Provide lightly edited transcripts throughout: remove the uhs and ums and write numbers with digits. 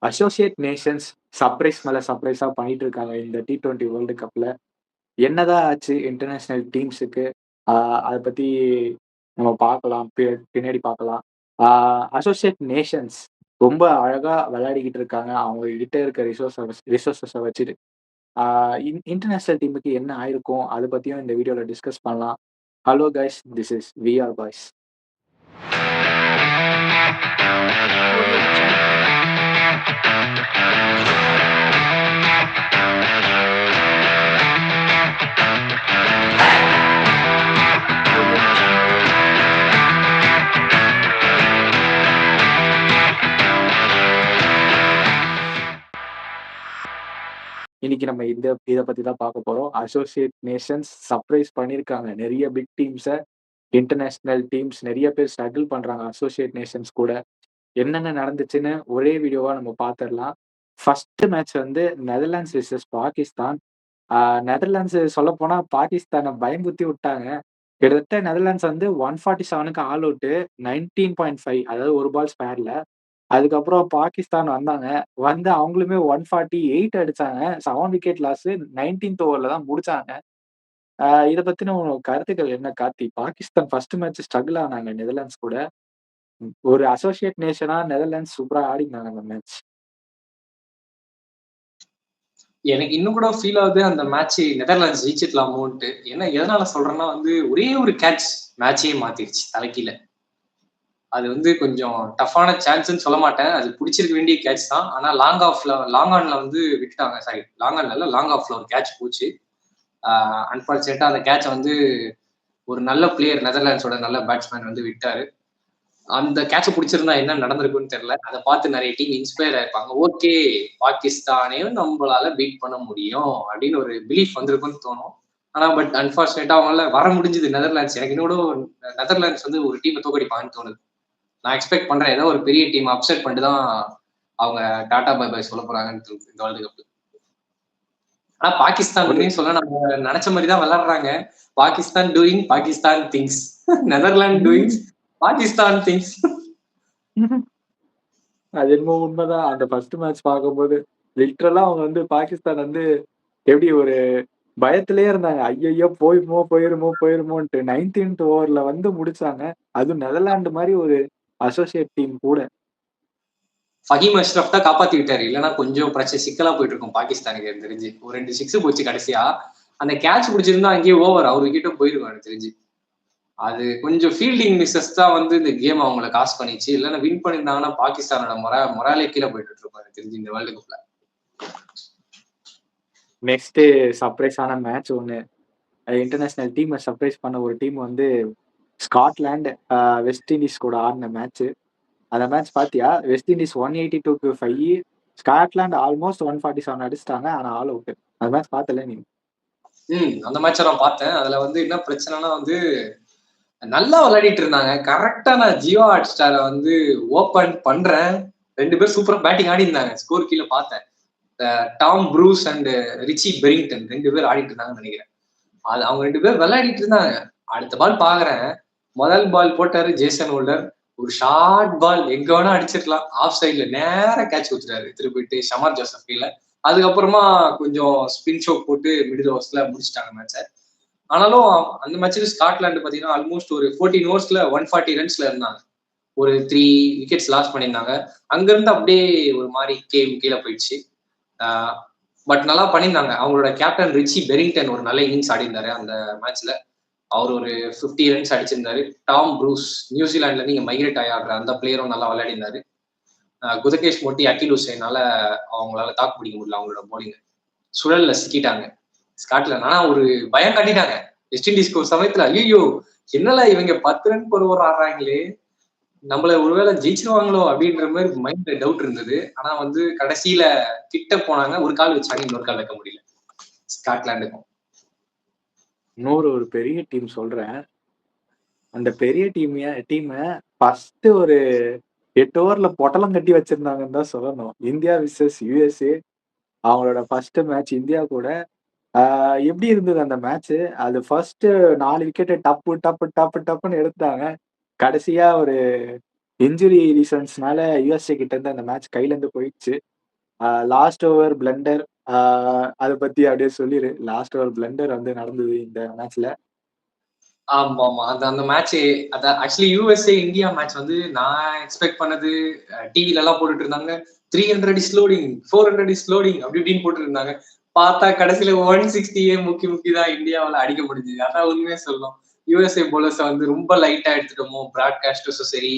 Associate Nations surprise மேல சர்ப்ரைஸா பண்ணிட்டு இருக்காங்க இந்த T20 வேர்ல்டு கப்ல. என்னதான் ஆச்சு இன்டர்நேஷனல் டீம்ஸுக்கு? ஆ அத பத்தி நம்ம பார்க்கலாம். பின்னாடி பார்க்கலாம். ஆ அசோசியேட் நேஷன்ஸ் ரொம்ப அழகா விளையாடிக்கிட்டு இருக்காங்க. அவங்க கிட்ட இருக்க ரிசோர்ஸஸ வச்சுட்டு. ஆ இன்டர்நேஷனல் டீமுக்கு என்ன ஆயிருக்கும்? அத பத்தியும் இந்த வீடியோல டிஸ்கஸ் பண்ணலாம். Hello guys, this is VR boys. Audio Jungle. Audio Jungle. இன்னைக்கு நம்ம இத பத்தி தான் பார்க்க போறோம். அசோசியேட் நேஷன்ஸ் சர்ப்ரைஸ் பண்ணியிருக்காங்க. நெறைய பிக் டீம்ஸ இன்டர்நேஷனல் டீம்ஸ் நெறைய பேர் ஸ்ட்ரகிள் பண்றாங்க அசோசியேட் நேஷன்ஸ் கூட. என்னென்ன நடந்துச்சுன்னு ஒரே வீடியோவா நம்ம பார்த்துரலாம். ஃபர்ஸ்ட் மேட்ச் வந்து நெதர்லாண்ட்ஸ் வெர்சஸ் பாகிஸ்தான். ஆ நெதர்லாண்ட்ஸ் சொல்லப்போனா பாகிஸ்தான பயமுறுத்தி விட்டாங்க. கிட்டத்தட்ட நெதர்லாண்ட்ஸ் வந்து 147க்கு ஆல் அவுட்டு. 19.5 அதாவது 1 பால் ஸ்பேர்ல. அதுக்கப்புறம் பாகிஸ்தான் வந்தாங்க. வந்து அவங்களுமே 148 அடிச்சாங்க. 7 விக்கெட் லாஸ். 19த் ஓவர்ல தான் முடிச்சாங்க. இத பத்தின உங்க கருத்துக்கள் என்ன Karthi? Pakistan first match struggle ஆனாங்க நெதர்லாண்ட்ஸ் கூட. ஒரு அசோசியேட் நேஷனா நெதர்லாண்ட்ஸ் சூப்பரா ஆடிருந்தாங்க அந்த மேட்ச். எனக்கு இன்னும் கூட ஃபீல் ஆகுது அந்த மேட்ச் நெதர்லாண்ட்ஸ் ஜெயிச்சிடலாமோன்ட்டு. ஏன்னா எதனால சொல்றேன்னா வந்து ஒரே ஒரு கேட்ச் மேட்சையே மாத்திருச்சு தலைகீழ. அது வந்து கொஞ்சம் டஃப்பான சான்ஸ்ன்னு சொல்ல மாட்டேன். அது பிடிச்சிருக்க வேண்டிய கேட்ச் தான். ஆனா லாங் ஆன்ல வந்து விட்டுட்டாங்க. சாரி, லாங் ஆன்ல இல்ல, லாங் ஆஃப்ல ஒரு கேட்ச் போச்சு. அன்பார்ச்சுனேட்டா அந்த கேட்ச வந்து ஒரு நல்ல பிளேயர், நெதர்லாண்ட்ஸோட நல்ல பேட்ஸ்மேன் வந்து விட்டாரு. அந்த கேட்ச பிடிச்சிருந்தா என்ன நடந்திருக்கும்னு தெரியல. அதை பார்த்து நிறைய டீம் இன்ஸ்பயர் ஆயிருப்பாங்க. ஓகே, பாகிஸ்தானையும் நம்மளால பீட் பண்ண முடியும் அப்படின்னு ஒரு பிலீஃப் வந்திருக்கும்னு தோணும். ஆனா பட் அன்பார்ச்சுனேட்டா அவங்களால வர முடிஞ்சது நெதர்லாண்ட்ஸ். எனக்கு இன்னோட நெதர்லாண்ட்ஸ் வந்து ஒரு டீமை தோக்கடிப்பாங்கன்னு தோணுது. நான் எக்ஸ்பெக்ட் பண்றேன் ஏதோ ஒரு பெரிய டீம் அப்செட் பண்ணிட்டு தான் அவங்க டாடா பை பை சொல்ல போறாங்கன்னு தோணுது இந்த வேர்ல்டு கப். ஆனா பாகிஸ்தான் ஒரு சொல்ல நம்ம நினைச்ச மாதிரி தான் விளையாடுறாங்க. Pakistan doing Pakistan things, Netherlands doing Pakistan things. அது என்னமோ உண்மைதான். அந்த ஃபர்ஸ்ட் மேட்ச் பார்க்கும்போது லிட்டரலா அவங்க வந்து பாகிஸ்தான் வந்து எப்படி ஒரு பயத்திலேயே இருந்தாங்க. ஐயையோ! போயிருமோன்ட்டு 19த் ஓவர்ல வந்து முடிச்சாங்க. அதுவும் நெதர்லாந்து மாரி ஒரு அசோசியேட் டீம் கூட. ஃபஹீம் அஷ்ரஃப் தான் காப்பாத்தி விட்டாரு. இல்லைன்னா கொஞ்சம் பிரச்சனை சிக்கலா போயிட்டு இருக்கும் பாகிஸ்தானுக்கு எனக்கு தெரிஞ்சு. ஒரு 2 6 போச்சு கடைசியா. அந்த கேட்ச் பிடிச்சிருந்தா அங்கேயே ஓவர். அவர் விக்கெட்டும் போயிருக்கும் எனக்கு தெரிஞ்சு. அது கொஞ்சம் ஃபீல்டிங் மிஸ்ஸஸ் தான் வந்து இந்த கேம் அவங்களை காசு பண்ணிச்சு. இல்லைன்னா வின் பண்ணியிருந்தாங்கன்னா பாகிஸ்தானோட மொராலே கீழே போயிட்டு இருக்கும் எனக்கு தெரிஞ்சு இந்த வேர்ல்டு கப்ல. நெக்ஸ்ட் சர்ப்ரைஸான மேட்ச் ஒண்ணு. இன்டர்நேஷனல் டீம சர்ப்ரைஸ் பண்ண ஒரு டீம் வந்து ஸ்காட்லாந்து வெஸ்ட் இண்டீஸ் கூட ஆடின மேட்ச். அந்த மேட்ச் பார்த்தியா? வெஸ்ட் இண்டீஸ் 182க்கு 5, ஸ்காட்லாந்து ஆல்மோஸ்ட் 147 அடிச்சிட்டாங்க. ஆனா ஆல் அவுட். அந்த மேட்ச் பார்த்தல நீ? அந்த மேட்சை நான் பார்த்தேன். அதுல வந்து என்ன பிரச்சனைனா வந்து நல்லா விளையாடிட்டு இருந்தாங்க. கரெக்டா நான் ஜியோ ஹாட் ஸ்டாரை வந்து ஓபன் பண்றேன். 2 பேர் சூப்பரா பேட்டிங் ஆடி இருந்தாங்க. ஸ்கோர் கீழே பார்த்தேன். Tom Bruce and Richie Berrington 2 பேர் ஆடிட்டு இருந்தாங்கன்னு நினைக்கிறேன். அது அவங்க 2 பேர் விளையாடிட்டு இருந்தாங்க. அடுத்த பால் பாக்குறேன். முதல் பால் போட்டாரு ஜேசன் ஹோல்டர். ஒரு ஷார்ட் பால் எங்க வேணா அடிச்சிருக்கலாம். ஆஃப் சைட்ல நேரா கேட்ச் ஊத்துறாரு திருப்பிட்டு ஷமார் ஜோசப் கீழ. அதுக்கப்புறமா கொஞ்சம் ஸ்பின் ஷோ போட்டு மிடில் ஓவர்ஸ்ல முடிச்சிட்டாங்க மேட்சை. ஆனாலும் அந்த மேட்ச்ல ஸ்காட்லாந்து பாத்தீங்கன்னா ஆல்மோஸ்ட் ஒரு 14 ஓவர்ஸ்ல 140 ரன்ஸ்ல இருந்தாங்க. ஒரு 3 விக்கெட்ஸ் லாஸ் பண்ணியிருந்தாங்க. அங்க இருந்து அப்படியே ஒரு மாதிரி கேம் கீழே போயிடுச்சு. பட் நல்லா பண்ணியிருந்தாங்க. அவங்களோட கேப்டன் ரிச்சி பெரிங்டன் ஒரு நல்ல இன்னிங்ஸ் ஆடி இருந்தாரு அந்த மேட்ச்ல. அவர் ஒரு 50 ரன்ஸ் அடிச்சிருந்தாரு. டாம் ப்ரூஸ் நியூசிலாந்துல இருந்து இங்க மைக்ரேட் ஆகி ஆடுற அந்த பிளேயரும் நல்லா விளையாடி இருந்தாரு. குதகேஷ் மோட்டி, அகில் ஹுசைனால அவங்களால தாக்கு பிடிக்க முடியல அவங்களோட போலிங். சுழல்ல சிக்கிட்டாங்க ஸ்காட்லாந்து. ஆனா ஒரு பயம் காட்டிட்டாங்க வெஸ்ட் இண்டீஸ்க்கு ஒரு சமயத்துல. ஐயோ, என்னல இவங்க 10 ரன் ஒரு ஓவர் ஆடுறாங்களே, நம்மள ஒருவேளை ஜெயிச்சிருவாங்களோ அப்படின்ற மாதிரி மைண்ட்ல டவுட் இருந்தது. ஆனா வந்து கடைசியில கிட்ட போனாங்க. ஒரு கால் வச்சாங்க, இன்னொரு கால் வைக்க முடியல ஸ்காட்லாண்டுக்கும். ஒரு பெரிய டீம் சொல்றேன். அந்த பெரிய டீம ஃபர்ஸ்ட் ஒரு 8 ஓவர்ல பொட்டலம் கட்டி வச்சிருந்தாங்கன்னு தான் சொல்லணும். இந்தியா விசஸ் USA அவங்களோட ஃபர்ஸ்ட் மேட்ச் இந்தியா கூட. எப்படி இருந்தது அந்த மேட்ச்? அது ஃபர்ஸ்ட் 4 விக்கெட் டப்புன்னு எடுத்தாங்க. கடைசியா ஒரு இன்ஜுரி ரீசன்ஸ்னால யுஎஸ்ஏ கிட்ட இருந்து அந்த மேட்ச் கையில இருந்து போயிடுச்சு. லாஸ்ட் ஓவர் பிளண்டர் அத பத்தி அப்படியே சொல்லிரு. லாஸ்ட் ஓவர் பிளண்டர் வந்து நடந்தது இந்த மேட்ச்ல. ஆமா. அந்த அந்த மேட்ச் அதான் ஆக்சுவலி யுஎஸ்ஏ இந்தியா மேட்ச் வந்து நான் எக்ஸ்பெக்ட் பண்ணது டிவில எல்லாம் போட்டுட்டு இருந்தாங்க. 300 இஸ் லோடிங், 400 இஸ் லோடிங் அப்படி இப்படின்னு போட்டுட்டு இருந்தாங்க. பார்த்தா கடைசியில 160 முக்கி தான் இந்தியாவால அடிக்க முடிஞ்சது. அதான் உண்மையே சொல்லணும். யுஎஸ்ஏ போலர்ஸ வந்து ரொம்ப லைட்டா எடுத்துட்டோமோ, பிராட்காஸ்டர்ஸும் சரி,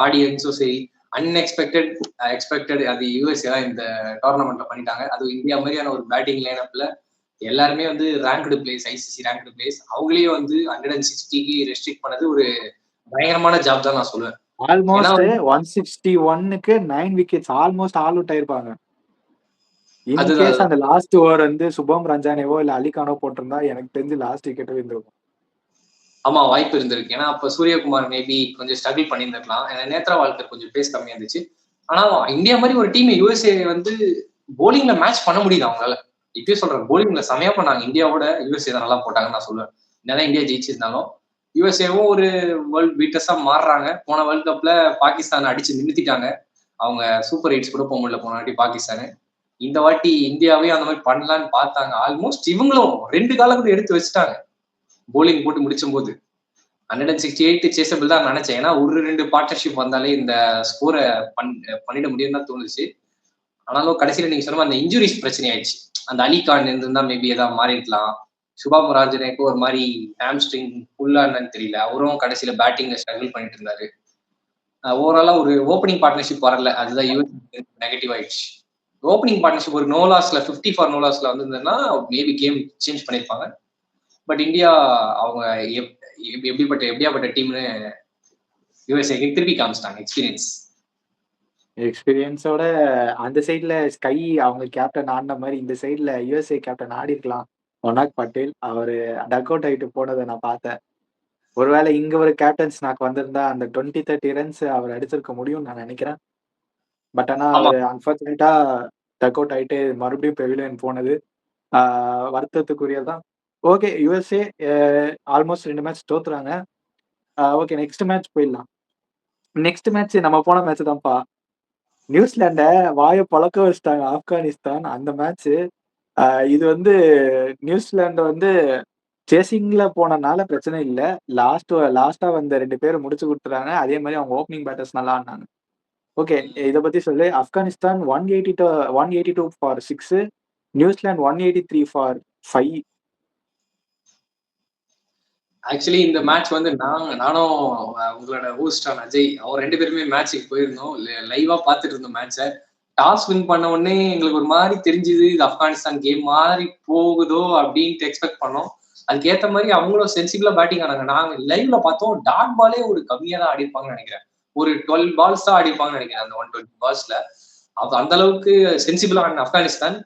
ஆடியன்ஸும் சரி, அன்எக்ஸ்பெக்டட் எக்ஸ்பெக்டட் அது யுஎஸ்ஏ தான் இந்த டோர்னமெண்ட்ல பண்ணிட்டாங்க. அது இந்தியா மாதிரியான ஒரு பேட்டிங் லைனப்ல எல்லாருமே வந்து ranked place, ICC ranked place. அவங்களே வந்து 160க்கு ரெஸ்ட்ரிக்ட் பண்ணது ஒரு பயங்கரமான ஜாப் தான் நான் சொல்லுவேன். ஏன்னா ஆல்மோஸ்ட் வந்து 161க்கு 9 விக்கெட்ஸ் ஆல்மோஸ்ட் ஆல் அவுட் ஆயிருப்பாங்க. இன் அதுதான் கேஸ் அதுதான். அந்த லாஸ்ட் ஓவர் வந்து சுபம் ரஞ்சானேவோ இல்ல அலிகானோ போட்டிருந்தா எனக்கு தெரிஞ்சு லாஸ்ட் விக்கெட் இருந்திருக்கும். ஆமா வாய்ப்பு இருந்திருக்கு. ஏன்னா அப்ப சூரியகுமார் மேபி கொஞ்சம் ஸ்ட்ரகிள் பண்ணியிருந்திருக்கலாம். ஏன்னா நேத்ராவால்கர் கொஞ்சம் பேஸ் கம்மியா இருந்துச்சு. ஆனா இந்தியா மாதிரி ஒரு டீம் யுஎஸ்ஏ வந்து போலிங்ல மேட்ச் பண்ண முடியுது அவங்களால. இப்பயே சொல்றேன் போலிங்ல செமையா பண்ணாங்க. இந்தியாவோட யுஎஸ்ஏ தான் நல்லா போட்டாங்கன்னு நான் சொல்லுவேன். என்னதான் இந்தியா ஜெயிச்சிருந்தாலும் யுஎஸ்ஏவும் ஒரு வேர்ல்ட் பீட்டர்ஸா மாறுறாங்க. போன வேர்ல்ட் கப்ல பாகிஸ்தான் அடிச்சு நிறுத்திட்டாங்க. அவங்க சூப்பர் எயிட்ஸ் கூட போக முடியல போன வாட்டி பாகிஸ்தானு. இந்த வாட்டி இந்தியாவே அந்த மாதிரி பண்ணலான்னு பார்த்தாங்க. ஆல்மோஸ்ட் இவங்களும் 2 காலம் கூட எடுத்து வச்சுட்டாங்க. போலிங் போட்டு முடிச்சும் போது 168 சேசபிள் தான் நினைச்சேன். ஏன்னா ஒரு 2 பார்ட்னர்ஷிப் வந்தாலே இந்த ஸ்கோரை பண்ணிட முடியும்னு தான் தோணுச்சு. ஆனாலும் கடைசியில நீங்க சொன்ன அந்த இன்ஜுரிஸ் பிரச்சனை ஆயிடுச்சு. அந்த அலிகான் இருந்திருந்தா மேபி ஏதாவது மாறி இருக்கலாம். சுபாம் ராஜனேக்கு ஒரு மாதிரி ஹாம்ஸ்ட்ரிங் ஃபுல்லா என்னன்னு தெரியல. அவரும் கடைசியில பேட்டிங்ல ஸ்ட்ரகிள் பண்ணிட்டு இருந்தாரு. ஓவராலா ஒரு ஓப்பனிங் பார்ட்னர்ஷிப் வரல. அதுதான் யூஎஸ் நெகட்டிவ் ஆயிடுச்சு. ஓப்பனிங் பார்ட்னர்ஷிப் ஒரு நோலாஸ்ல 50 ஃபார் நோலாஸ்ல வந்திருந்ததுன்னா மேபி கேம் சேஞ்ச் பண்ணிருப்பாங்க. பட் இந்தியா அவங்க எப்படியாப்பட்ட டீம்னு யுஎஸ்ஏ திருப்பி காமிச்சிட்டாங்க எக்ஸ்பீரியன்ஸ். எக்ஸ்பீரியன்ஸோட அந்த சைட்ல ஸ்கை அவங்க கேப்டன் ஆடின மாதிரி இந்த சைட்ல யுஎஸ்ஏ கேப்டன் ஆடி இருக்கலாம். ஒனாக் பட்டேல் அவரு டக் அவுட் ஆயிட்டு போனதை நான் பார்த்தேன். ஒருவேளை இங்க ஒரு கேப்டன்ஸ் நாக்கு வந்திருந்தா அந்த 20-30 ரன்ஸ் அவர் அடிச்சிருக்க முடியும்னு நான் நினைக்கிறேன். பட் ஆனா ஆமா அவர் அன்பார்ச்சுனேட்டா டக் அவுட் ஆயிட்டு மறுபடியும் பெவிலியன் போனது வருத்தத்துக்குரியதுதான். ஓகே, யுஎஸ்ஏ ஆல்மோஸ்ட் 2 மேட்ச் தோத்துறாங்க. ஓகே, நெக்ஸ்ட் மேட்ச் போயிடலாம். நெக்ஸ்ட் மேட்ச் நம்ம போன மேட்ச் தான்ப்பா. நியூசிலாண்ட வாயை பழக்க வச்சுட்டாங்க ஆப்கானிஸ்தான். அந்த மேட்ச் இது வந்து நியூசிலாந்து வந்து சேசிங்ல போனனால பிரச்சனை இல்ல. லாஸ்டா வந்த 2 பேரும் முடிச்சு குடுத்துட்டாங்க. அதே மாதிரி அவங்க ஓப்பனிங் பேட்டர்ஸ் நல்லா ஆடுனாங்க. ஓகே, இத பத்தி சொல்லு. Afghanistan 182 for 6, New Zealand 183 for 5. Actually இந்த மேட்ச் வந்து நானும் உங்களோட ஹோஸ்டான அஜய் அவர் 2 பேருமே மேட்சுக்கு போயிருந்தோம். லைவா பார்த்துட்டு இருந்தோம் மேட்சை. டாஸ் வின் பண்ண உடனே எங்களுக்கு ஒரு மாதிரி தெரிஞ்சுது இது ஆப்கானிஸ்தான் கேம் மாதிரி போகுதோ அப்படின்ட்டு எக்ஸ்பெக்ட் பண்ணோம். அதுக்கேற்ற மாதிரி அவங்களும் சென்சிபிளா பேட்டிங் ஆனாங்க. நாங்க லைவ்ல பார்த்தோம் டாட் பாலே ஒரு கம்மியா தான் ஆடிருப்பாங்கன்னு நினைக்கிறேன். ஒரு 12 பால்ஸ் தான் ஆடிருப்பாங்கன்னு நினைக்கிறேன் அந்த 120 பால்ஸ்ல. அந்த அளவுக்கு சென்சிபிளா ஆடின ஆப்கானிஸ்தான்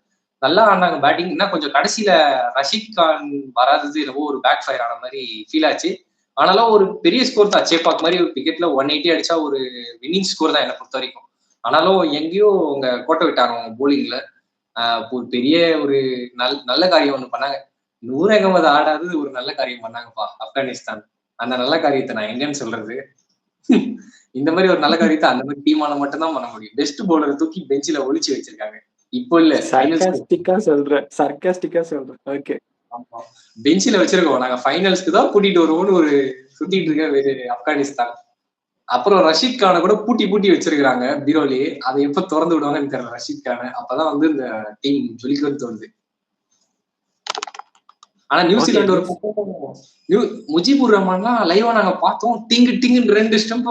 நல்லா ஆடினாங்க பேட்டிங். இன்னும் கொஞ்சம் கடைசியில ரஷீத் கான் வராதது என்னவோ ஒரு பேக் ஃபயர் ஆன மாதிரி ஃபீல் ஆச்சு. ஆனாலும் ஒரு பெரிய ஸ்கோர் தான். சேப்பாக் மாதிரி ஒரு கிரிக்கெட்ல 180 அடிச்சா ஒரு வின்னிங் ஸ்கோர் தான் என்னை பொறுத்த வரைக்கும். ஆனாலும் எங்கேயோ அவங்க கோட்டை விட்டாங்க அவங்க போலிங்ல. ஒரு பெரிய ஒரு நல்ல காரியம் ஒண்ணு பண்ணாங்க. நூர் அகமது ஆடாதது ஒரு நல்ல காரியம் பண்ணாங்கப்பா ஆப்கானிஸ்தான். அந்த நல்ல காரியத்தை நான் எங்கன்னு சொல்றது. இந்த மாதிரி ஒரு நல்ல காரியத்தை அந்த மாதிரி டீமால மட்டும்தான் பண்ண முடியும். பெஸ்ட் பவுலரை தூக்கி பெஞ்சில ஒளிச்சு வச்சிருக்காங்க. இப்போ இல்ல சர்க்காஸ்டிக்கா சொல்றேன். ஓகே, பெஞ்சில வச்சிருக்கோம். நாங்க ஃபைனல்ஸ்க்கு தான் கூட்டிட்டு வருவோம்னு ஒரு சுத்திட்டு இருக்க ஆப்கானிஸ்தான். அப்புறம் ரஷீத் கானை கூட பூட்டி வச்சிருக்காங்க பீரோலயே. அதை எப்ப திறந்து விடுவாங்கன்னு தெரியல ரஷீத் கானை. அப்பதான் வந்து இந்த டீம் ஜொலிக்கன்னு தோணுது. ஆனா நியூசிலாந்து ஒரு பக்கம் முஜிபுர் ரஹ்மான்லாம் லைவா நாங்க பார்த்தோம். டிங்குன்னு 2 ஸ்டெம்ப்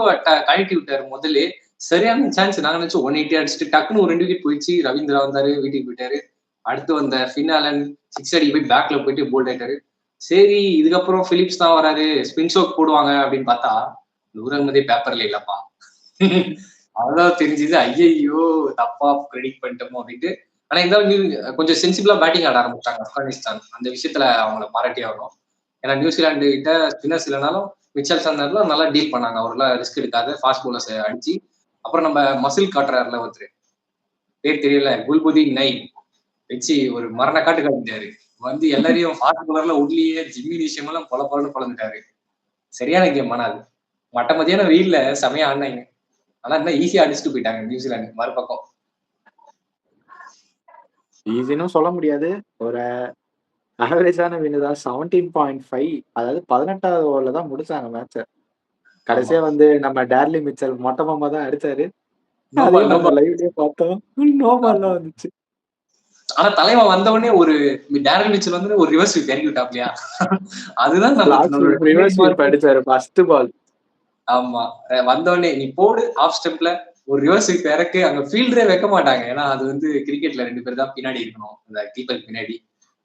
கழட்டி விட்டாரு முதல்ல. சரியான சான்ஸ். நாங்க நினைச்சோம் 180 அடிச்சுட்டு டக்குன்னு ஒரு 2 விக்கெட் போயிடுச்சு. ரவீந்திரா வந்தாரு, வீட்டுக்கு போயிட்டாரு. அடுத்து வந்த ஃபின்னாலன் 6 அடி போய் பேக்ல போயிட்டு போல்ட் ஆயிட்டாரு. சரி இதுக்கப்புறம் பிலிப்ஸ் தான் வராரு, ஸ்பின் ஷோக் போடுவாங்க அப்படின்னு பார்த்தா நூர் அகமதே பேப்பர்ல இல்லப்பா. அதான் தெரிஞ்சது. ஐயையோ தப்பா கிரெடிட் பண்ணிட்டோமோ அப்படின்ட்டு. ஆனா இருந்தாலும் கொஞ்சம் சென்சிபிளா பேட்டிங் ஆட ஆரம்பிச்சாங்க ஆப்கானிஸ்தான். அந்த விஷயத்துல அவங்கள பாராட்டி ஆகணும். ஏன்னா நியூசிலாந்து கிட்ட ஸ்பின்னர்ஸ் இல்லைனாலும் மிச்சல் சந்தர்லாம் நல்லா டீல் பண்ணாங்க. அவரெல்லாம் ரிஸ்க் எடுக்காது ஃபாஸ்ட் பவுலர்ஸ் அடிச்சு. அப்புறம் நம்ம மசில் காட்டுறாருல ஒருத்தர் பேர் தெரியல, குல்புதீன் நை வச்சு ஒரு மரண காட்டு காட்டிட்டாரு. வந்து எல்லாரையும் ஃபாஸ்ட் பவுலர்ல உள்ளியே ஜிம்மி விஷயம் எல்லாம் பொலன்னு பொழந்துட்டாரு. சரியான கேம். ஆனா அது மட்ட மதியான வெயில்ல செமையா ஆடினாங்க. ஆனா என்ன ஈஸியா அடிச்சுட்டு போயிட்டாங்க நியூசிலாந்து மறுபக்கம். ஈஸின்னு சொல்ல முடியாது. ஒரு ஆவரேஜான வின்னு தான். 17.5 அதாவது 18வது ஓவர்ல தான் முடிச்சாங்க மேட்ச. ஆமா, கடைசியா வந்து நம்ம டேர்லி மிச்சல் மொட்டை மாமா தான் அடிச்சாரு. நோ பால் அதையும் நோ நம்ம பால். லைவ்லயே பார்த்தோம். நோ பால்லாம் வந்துச்சு. ஆனா தலைவன் வந்த உடனே ஒரு டேரல் மிச்சல் வந்து ஒரு ரிவர்ஸ் ஸ்வீப் இறக்கி விட்டாப்லையா. அதுதான் நம்மளோட ரிவர்ஸ் ஸ்வீப் அடிச்சாரு ஃபர்ஸ்ட் பால். ஆமா, வந்த உடனே நீ போடு ஆஃப் ஸ்டெப்ல ஒரு ரிவர்ஸ் ஸ்வீப் இறக்கு. அங்க ஃபீல்டரே வைக்க மாட்டாங்க. ஏன்னா அது வந்து கிரிக்கெட்ல 2 பேர் தான் பின்னாடி இருக்கணும், அந்த கீப்பர் பின்னாடி.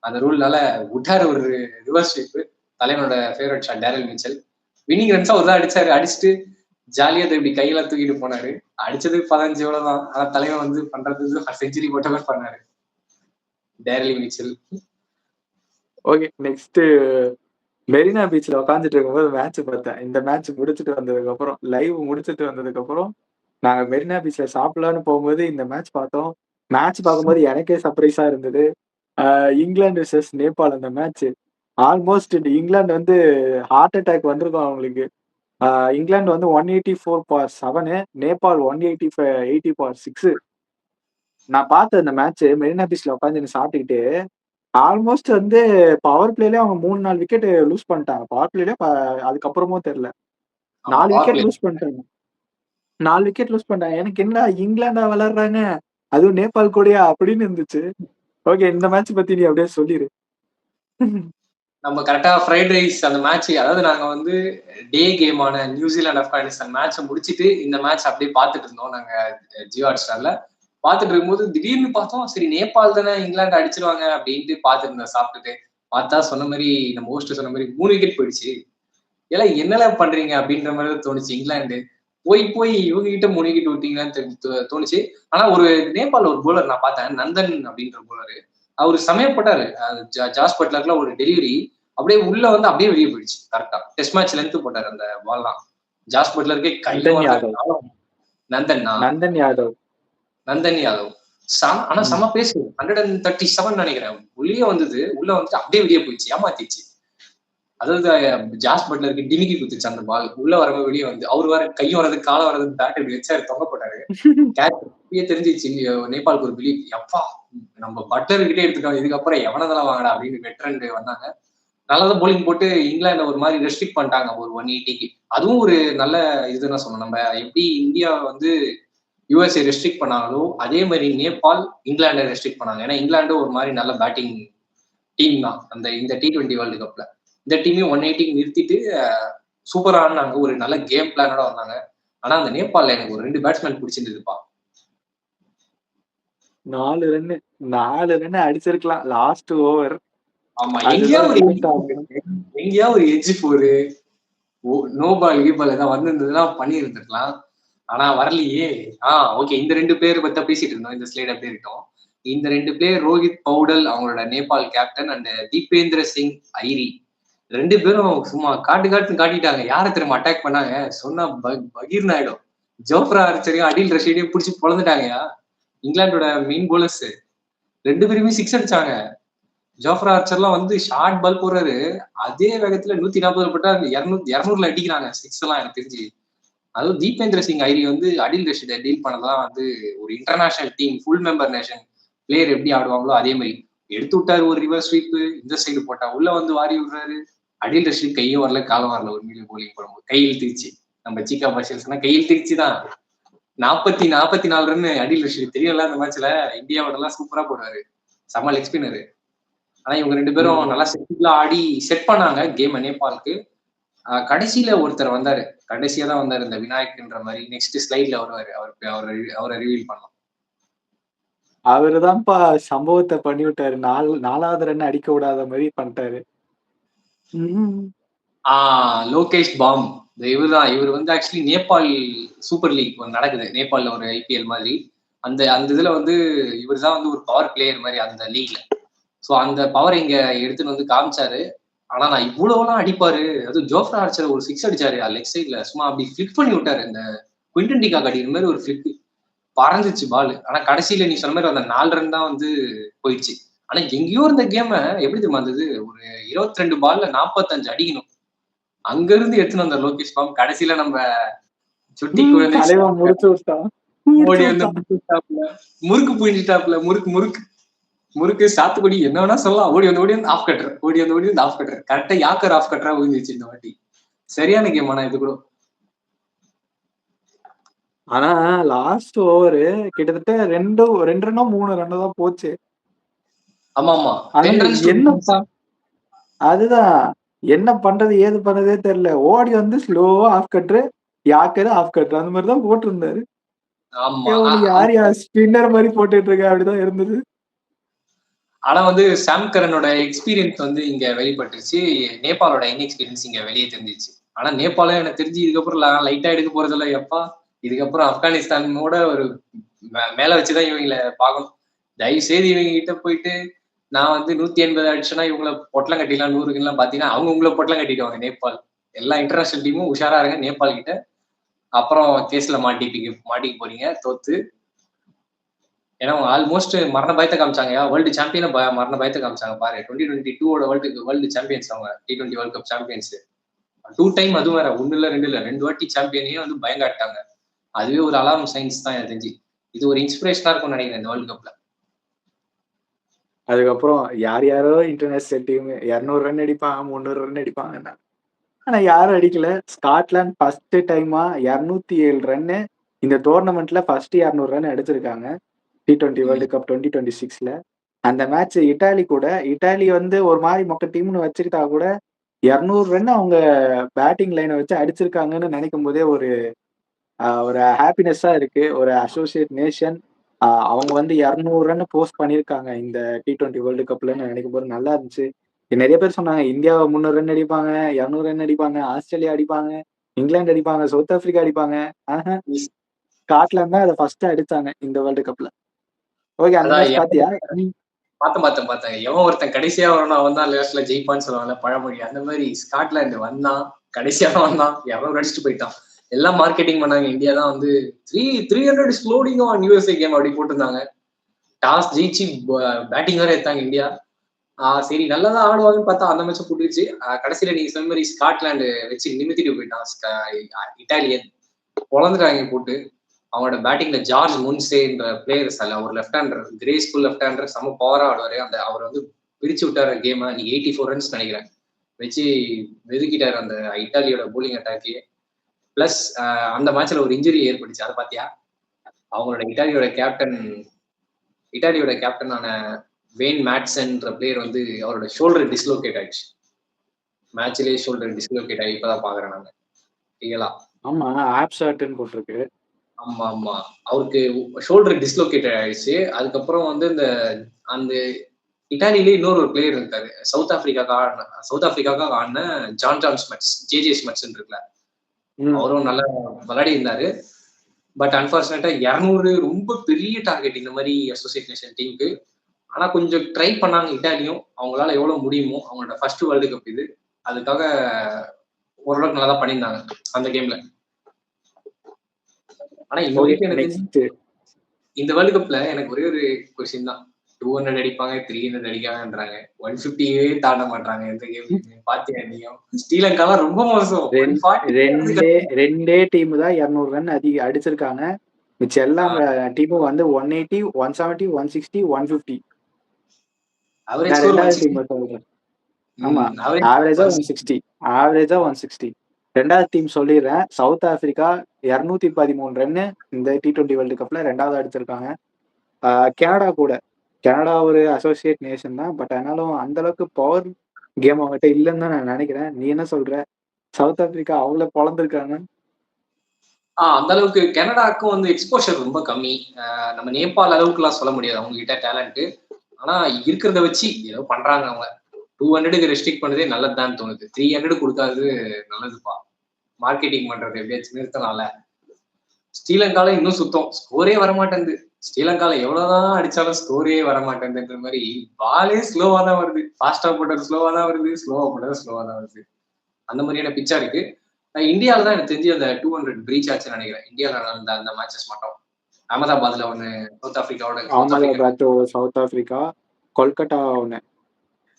அந்த ரூல்னால விட்டாரு ஒரு ரிவர்ஸ் ஸ்வீப். தலைவனோட favourite shot Daryl Mitchell. Winning ரன்ஸா ஒரு தான் அடிச்சாரு. அடிச்சுட்டு ஜாலியா இப்படி கையெல்லாம் தூக்கிட்டு போனாரு. அடிச்சது 15 எவ்வளவுதான். ஆனா தலைவன் வந்து பண்றது செஞ்சுரி போட்ட மாதிரி பண்ணாரு Daryl Mitchell. Okay, next Marina பீச்ல உட்காந்துட்டு இருக்கும்போது மேட்ச் பார்த்தேன். இந்த மேட்ச் முடிச்சுட்டு வந்ததுக்கு அப்புறம், லைவ் முடிச்சுட்டு வந்ததுக்கு அப்புறம் நாங்க மெரினா பீச்ல சாப்பிடலான்னு போகும்போது இந்த மேட்ச் பார்த்தோம். மேட்ச் பார்க்கும்போது எனக்கே சர்ப்ரைஸா இருந்தது. இங்கிலாந்து வெர்சஸ் நேபாள் அந்த மேட்ச். ஆல்மோஸ்ட் இங்கிலாந்து வந்து ஹார்ட் அட்டாக் வந்திருக்கும் அவங்களுக்கு. இங்கிலாந்து வந்து 184/7, நேபாள் 180/6. நான் பார்த்த அந்த மேட்ச் மெரினா பீச்ல உட்காந்து சாப்பிட்டுக்கிட்டு ஆல்மோஸ்ட் வந்து பவர் பிளேலயே அவங்க 3-4 விக்கெட் லூஸ் பண்ணிட்டாங்க. பவர் பிளேலயே அதுக்கப்புறமும் தெரியல. ஆமா, 4 பவர் விக்கெட் பிளே. லூஸ் பண்ணிட்டாங்க. 4 விக்கெட் லூஸ் பண்ணிட்டாங்க. எனக்கு என்னடா இங்கிலாண்டா விளையாடுறாங்க, அதுவும் நேபாள் கூடயா அப்படின்னு இருந்துச்சு. ஓகே, இந்த மேட்ச் பத்தி நீ அப்படியே சொல்லிரு. நம்ம கரெக்டா ஃப்ரைட் ரைஸ் அந்த மேட்ச், அதாவது நாங்க வந்து டே கேமான நியூசிலாந்து ஆப்கானிஸ்தான் மேட்சை முடிச்சிட்டு இந்த மேட்ச் அப்படியே பார்த்துட்டு இருந்தோம் நாங்க ஜியோ ஹாட் ஸ்டார்ல. பார்த்துட்டு இருக்கும்போது திடீர்னு பார்த்தோம், சரி நேபாள் தானே இங்கிலாந்து அடிச்சிருவாங்க அப்படின்ட்டு பார்த்துட்டு இருந்தேன் சாப்பிட்டுட்டு. பார்த்தா சொன்ன மாதிரி நம்ம ஹோஸ்ட் சொன்ன மாதிரி 3 விக்கெட் போயிடுச்சு. எல்லாம் என்னெல்லாம் பண்றீங்க அப்படின்ற மாதிரி தான் தோணுச்சு. இங்கிலாந்து போய் போய் இவங்க கிட்ட 3 விக்கெட் விட்டீங்கன்னு தோணுச்சு. ஆனா ஒரு நேபாள் ஒரு போலர் நான் பார்த்தேன், நந்தன் அப்படின்ற போலர். அவரு செமையா போட்டாரு. ஜாஸ் பட்லர்ல ஒரு டெலிவரி அப்படியே உள்ள வந்து அப்படியே வெளியே போயிடுச்சு. கரெக்டா டெஸ்ட் மேட்ச் லென்த் போட்டாரு அந்த பால்லாம். ஜாஸ் பட்லருக்கே கையும் நந்தன் வரல, யாதவ். காலும். நந்தன்னா நந்தன் யாதவ். நந்தன் யாதவ். ஆனா செம பேசு 137 நினைக்கிறேன். உள்ளே வந்தது, உள்ள வந்துட்டு அப்படியே வெளியே போயிடுச்சு, ஏமாத்திச்சு. அதாவது ஜாஸ் பட்லருக்கு டிமிக்கி குத்துச்சு அந்த பால். உள்ள வரவே வெளியே வந்து அவரு வேற கையும் வராது காலம் வராது பேட் இப்படி வச்சாரு, தொங்க போட்டாரு. கேட்ச் தெரிஞ்சிச்சு நேபாளுக்கு ஒரு பிலீவ், எப்பா நம்ம பட்லர் கிட்டே எடுத்துட்டோம், இதுக்கப்புறம் எவனதெல்லாம் வாங்கடா அப்படின்னு வெட்ரன் வந்தாங்க. நல்லதான் போலிங் போட்டு இங்கிலாந்து ஒரு மாதிரி ரெஸ்ட்ரிக்ட் பண்ணிட்டாங்க ஒரு 180க்கு. அதுவும் ஒரு நல்ல இதுதான் சொல்லணும். நம்ம எப்படி இந்தியா வந்து யுஎஸ்ஏ ரெஸ்ட்ரிக்ட் பண்ணாங்களோ அதே மாதிரி நேபாள் இங்கிலாண்டை ரெஸ்ட்ரிக்ட் பண்ணாங்க. ஏன்னா இங்கிலாந்து ஒரு மாதிரி நல்ல பேட்டிங் டீம் தான் அந்த இந்த T20 வேர்ல்டு கப்ல. இந்த டீமையும் 180க்கு நிறுத்திட்டு சூப்பரா ஆடினாங்க. ஒரு நல்ல கேம் பிளானோட வந்தாங்க. ஆனா அந்த நேபாள்ல எனக்கு ஒரு 2 பேட்ஸ்மேன் பிடிச்சிருந்ததுப்பா. 4 ரன் அடிச்சிருக்கலாம் லாஸ்ட் ஓவர். ஆமா, அதுதான் ரிசல்ட் ஆகும். எங்கேயா ஒரு எட்ஜ் போரு நோ பால் கீபால் ஏதாவது வந்திருந்ததுன்னா பண்ணி இருந்திருக்கலாம். ஆனா வரலையே. ஓகே, இந்த 2 பேர் பத்தி பேசிட்டு இருந்தோம். இந்த ஸ்லைட் அப்படியே இருக்கட்டும். இந்த 2 பேர் ரோஹித் பவுடல் அவங்களோட Nepal captain and Deependra Singh Erie. 2 பேரும் சும்மா காட்டுன்னு காட்டிட்டாங்க. யாரை திரும்ப அட்டாக் பண்ணாங்க சொன்னா பகீர் நாயுடு, ஜோப்ரா ஆர்ச்சரையும் அடில் ரஷீடையும் பிடிச்சி பொழந்துட்டாங்கயா. இங்கிலாந்தோட மெயின் போலர்ஸ் 2 பேருமே 6 அடிச்சாங்க. ஜோஃப்ரா ஆர்ச்சர்லாம் வந்து ஷார்ட் பால் போடுறாரு. அதே வேகத்துல 140 போட்டா 200ல அடிக்கிறாங்க 6 எல்லாம் எனக்கு தெரிஞ்சு. அதுவும் தீபேந்திர சிங் ஐரி வந்து அடில் ரஷீதை டீல் பண்ணதெல்லாம் வந்து ஒரு international team full member nation player எப்படி ஆடுவாங்களோ அதே மாதிரி எடுத்து விட்டாரு. ஒரு ரிவர்ஸ் ஸ்வீப் இந்த சைடு போட்டா உள்ள வந்து வாரி விடுறாரு. அடில் ரஷீத் கையும் வரல காலம் வரல. ஒரு மீடியம் போலிங் போடும்போது கையில் திருச்சி நம்ம சீக்கா பாஷல்ஸ்னா கையில் திருச்சி தான் 44 ரன் அடில் ரஷீத் தெரியல. அந்த மேட்ச்ல இந்தியாவோட எல்லாம் சூப்பரா போடுவாரு, செம்ம லெக் ஸ்பின்னரு. ஆனா இவங்க 2 பேரும் நல்லா செட்டிலா ஆடி செட் பண்ணாங்க கேம் நேபாளுக்கு. கடைசியில ஒருத்தர் வந்தாரு, கடைசியா தான் வந்தாரு இந்த விநாயக்ன்ற மாதிரி. நெக்ஸ்ட் ஸ்லைட்ல வருவாரு, அவரை ரிவீல் பண்ணலாம். அவருதான்ப்பா சம்பவத்தை பண்ணி விட்டாரு. 4வது ரன் அடிக்க விடாத மாதிரி பண்ணிட்டாரு. லோகேஷ் பாம் இவர்தான். இவர் வந்து ஆக்சுவலி நேபாள் சூப்பர் லீக் நடக்குது நேபாள்ல, ஒரு ஐபிஎல் மாதிரி. அந்த இதுல வந்து இவர் தான் வந்து ஒரு பவர் பிளேயர் மாதிரி அந்த லீக்ல. சோ அந்த பவர் இங்க எடுத்துட்டு வந்து காமிச்சாரு. ஆனா நான் இவ்வளவுலாம் அடிப்பாரு, அதுவும் ஜோஃப்ரா ஆர்ச்சர் ஒரு 6 அடிச்சாரு லெக் சைட்ல, சும்மா அப்படி ஃபிளிக் பண்ணி விட்டாரு. இந்த குவிண்டன் டிகாக் அடிக்கிற மாதிரி ஒரு ஃபிளிக் பறந்துச்சு பால். ஆனா கடைசியில நீ சொன்ன மாதிரி அந்த 4 ரன் தான் வந்து போயிடுச்சு. ஆனா எங்கேயோ இருந்த கேம எப்படி தெரியுமா இருந்தது, ஒரு 22 பால்ல 45 அடிக்கணும். அங்க இருந்து எடுத்துன்னு வந்த லோகேஷ் பாம் கடைசியில நம்ம சுட்டி குழந்தை தலைவன் முடிச்சு விட்டான் ஓடி வந்து முறுக்கு புழிஞ்சிட்டாப்ல முறுக்கு சாத்துக்குடி என்ன வேணா சொல்லலாம். ஓடி வந்து ஆஃப் கட்டுற கரெக்டா யாக்கர் ஆஃப் கட்டுறா விழுந்துச்சு இந்த வாட்டி. சரியான கேம். ஆனா இது கூட ஆனா லாஸ்ட் ஓவர் கிட்டத்தட்ட 2 ரன்னோ 3 ரன்னோ தான் போச்சு. ஆமா என்னப்பா அதுதான் என்ன பண்றது ஏது பண்றதே தெரியல. ஓடி வந்து ஸ்லோவா ஆஃப் கட்டுற யாக்கரு ஆஃப் கட்டுற அந்த மாதிரி தான் போட்டிருந்தாரு. யார் ஸ்பின்னர் மாதிரி போட்டுட்டு இருக்க அப்படிதான் இருந்தது. ஆனா வந்து சாம் கரனோட எக்ஸ்பீரியன்ஸ் வந்து இங்க வெளிப்பட்டுருச்சு. நேபாளோட இன்எக்ஸ்பீரியன்ஸ் இங்க வெளியே தெரிஞ்சிச்சு. ஆனா நேபாளம் எனக்கு தெரிஞ்சு இதுக்கப்புறம் லைட்டா எடுக்க போறதில்ல. எப்பா இதுக்கப்புறம் ஆப்கானிஸ்தானோட ஒரு மேல வச்சுதான் இவங்களை பார்க்கணும். தயவு செய்து இவங்க கிட்ட போயிட்டு நான் வந்து 180 அடிச்சுன்னா இவங்களை பொட்டலம் கட்டிடலாம் 100 பாத்தீங்கன்னா அவங்க உங்களை பொட்டலம் கட்டிடுவாங்க. நேபாள் எல்லா இன்டர்நேஷனல் டீமும் உஷாரா இருங்க நேபாள் கிட்ட. அப்புறம் கேஸ்ல மாட்டிக்க போறீங்க தோத்து. ஏன்னா ஆல்மோஸ்ட் மரண பயத்தை காமிச்சாங்க. வேர்ல்டு சாம்பியன் மரண பயத்தை காமிச்சாங்க பாரு. 2022 வேர்ல்டு சாம்பியன்ஸ் அவங்க T20 world cup champions 2 time. அதுவும் வேற 1 இல்ல 2 இல்ல 2 வாட்டி சாம்பியனையே வந்து பயங்காட்டாங்க. அதுவே ஒரு அலார்ம் சயின்ஸ் தான் எனக்கு தெரிஞ்சு. இது ஒரு இன்ஸ்பிரேஷனா இருக்கும்னு நினைக்கிறேன் இந்த வேர்ல்டு கப்ல. அதுக்கப்புறம் யாரோ இன்டர்நேஷனல் டீம் 200 ரன் அடிப்பாங்க 300 ரன் அடிப்பாங்க. ஆனா யாரும் அடிக்கல. ஸ்காட்லாந்து ஃபர்ஸ்ட் டைமா 207 ரன்னு இந்த டோர்னமெண்ட்ல ஃபர்ஸ்ட் 200 ரன் அடிச்சிருக்காங்க. T20 world cup 2026ல. அந்த மேட்ச் இட்டாலி வந்து ஒரு மாதிரி மொக்க டீம்னு வச்சுக்கிட்டா கூட 200 ரன் அவங்க பேட்டிங் லைனை வச்சு அடிச்சிருக்காங்கன்னு நினைக்கும் போதே ஒரு ஹாப்பினஸ்ஸா இருக்கு. ஒரு அசோசியேட் நேஷன் அவங்க வந்து 200 ரன் போஸ்ட் பண்ணியிருக்காங்க இந்த T20 வேர்ல்டு கப்லன்னு நினைக்கும் போது நல்லா இருந்துச்சு. நிறைய பேர் சொன்னாங்க இந்தியாவை 300 ரன் அடிப்பாங்க 200 ரன் அடிப்பாங்க ஆஸ்திரேலியா அடிப்பாங்க இங்கிலாந்து அடிப்பாங்க சவுத் ஆப்பிரிக்கா அடிப்பாங்க. ஸ்காட்லாந்து தான் அதை ஃபர்ஸ்ட் அடிச்சாங்க இந்த வேர்ல்டு கப்ல. ஓகே அந்த மேட்ச் பாத்தியா? பார்த்தேன். எவன் ஒருத்தன் கடைசியா வரணும் அவன் தான் லாஸ்ட்ல ஜெயிப்பான்னு சொல்லுவாங்கல்ல பழமொழி. அந்த மாதிரி ஸ்காட்லாந்து வந்தான் கடைசியா வந்தான் 200 அடிச்சுட்டு போயிட்டான். எல்லாம் மார்க்கெட்டிங் பண்ணாங்க. இந்தியா தான் வந்து 300 ஸ்லோடிங் ஆன் USA கேம் அப்படி போட்டிருந்தாங்க. டாஸ் ஜெயிச்சு பேட்டிங் வேற எடுத்தாங்க இந்தியா. சரி நல்லதான் ஆடுவாங்கன்னு பார்த்தா அந்த மேட்சை போட்டுருச்சு. கடைசியில நீங்க சொன்ன மாதிரி ஸ்காட்லாந்து வச்சு நிமித்திட்டு போயிட்டான் இட்டாலியன். பொழந்துட்டாங்க போட்டு. அவனோட பேட்டிங்ல ஜார்ஜ் முன்சேன்ற பிளேயர்ஸ் அல்ல ஒரு left hander graceful left hander செம பவரா ஆடுவாரு. அவர் வந்து பிரிச்சு விட்டாரு கேமை. நீங்க 84 ரன்ஸ் நினைக்கிறேன் வச்சு வெதுக்கிட்டாரு அந்த இட்டாலியோட போலிங் அட்டாக்கே. பிளஸ் அந்த மேட்ச்ல ஒரு இன்ஜுரி ஏற்பட்டுச்சு. அதை பாத்தியா? அவங்களோட இட்டாலியோட கேப்டனான வேன் மேட்சன்ற பிளேயர் வந்து அவரோட ஷோல்டர் டிஸ்லோகேட் ஆயிடுச்சு. மேட்ச்லயே ஷோல்டர் டிஸ்லோகேட் ஆகி இப்பதான் பாக்குறேன் நாங்க ரியலா. ஆமா ஆப்ஷாட்னு போட்டிருக்கு. ஆமா அவருக்கு ஷோல்டர் டிஸ்லோகேட் ஆயிடுச்சு. அதுக்கப்புறம் வந்து அந்த இட்டாலியிலே இன்னொரு பிளேயர் இருக்காரு சவுத் ஆப்பிரிக்காக்காக ஆடின ஜான் ஸ்மித்ஸ் ஜே ஸ்மித்ஸ் இருக்குல்ல அவரும் நல்லா விளையாடி இருந்தாரு. பட் அன்பார்ச்சுனேட்டா 200 ரொம்ப பெரிய டார்கெட் இந்த மாதிரி அசோசியேட் நேஷன் டீமுக்கு. ஆனா கொஞ்சம் ட்ரை பண்ணாங்க இட்டாலியும். அவங்களால எவ்வளவு முடியுமோ அவங்களோட ஃபர்ஸ்ட் வேர்ல்டு கப் இது. அதுக்காக ஓரளவுக்கு நல்லா தான் பண்ணியிருந்தாங்க அந்த கேம்ல. ஆனா இந்த வேர்ல்டு கப்ல எனக்கு ஒரே ஒரு கொஸ்டின் தான். 200 அடிப்பாங்க 300 அடிக்காங்கன்றாங்க 150 தாண்ட மாட்டாங்க எந்த கேம். பாத்தியா நீயும்? ஸ்ரீலங்காலாம் ரொம்ப மோசம். ரெண்டே டீம் தான் 200 ரன் அடிச்சிருக்காங்க. மிச்ச எல்லா டீமும் வந்து 180 170 160 150. ஆமா ஆவரேஜா 160. ரெண்டாவது டீம் சொல்லிடுறேன். சவுத் ஆப்பிரிக்கா 213 ரன்னு இந்த T20 வேர்ல்டு கப்ல ரெண்டாவது அடிச்சிருக்காங்க. கனடா ஒரு அசோசியேட் நேஷன் தான். பட் ஆனாலும் அந்த அளவுக்கு பவர் கேம் அவங்ககிட்ட இல்லைன்னு தான் நான் நினைக்கிறேன். நீ என்ன சொல்ற? சவுத் ஆப்பிரிக்கா அவ்வளவு பொழந்திருக்காங்க. அந்த அளவுக்கு கனடாக்கும் வந்து எக்ஸ்போஷர் ரொம்ப கம்மி. நம்ம நேபாள் அளவுக்கு எல்லாம் சொல்ல முடியாது அவங்க கிட்ட டேலண்ட். ஆனா இருக்கிறத வச்சு ஏதோ பண்றாங்க அவங்க. 200க்கு ரெஸ்ட்ரிக்ட் பண்ணதே நல்லதுதான் தோணுது. 300 கொடுக்காது நல்லதுப்பா. மார்க்கெட்டிங் பண்றது எப்படியாச்சும் நிறுத்தனால. ஸ்ரீலங்கால இன்னும் சுத்தம் ஸ்கோரே வரமாட்டேங்குது. ஸ்ரீலங்கால எவ்வளவுதான் அடிச்சாலும் ஸ்கோரே வரமாட்டேங்குதுன்ற மாதிரி பாலே ஸ்லோவா தான் வருது. ஃபாஸ்டா போட்டது ஸ்லோவா தான் வருது. ஸ்லோவா போட்டது ஸ்லோவா தான் வருது. அந்த மாதிரியான பிச்சா இருக்கு. இந்தியாவில தான் எனக்கு தெரிஞ்சு அந்த 200 பிரீச் ஆச்சுன்னு நினைக்கிறேன். இந்தியாவில அந்த மேட்சஸ் மட்டும். அகமதாபாத்ல ஒண்ணு சவுத் ஆப்பிரிக்காவோட சவுத் ஆப்பிரிக்கா கொல்கட்டா ஒண்ணு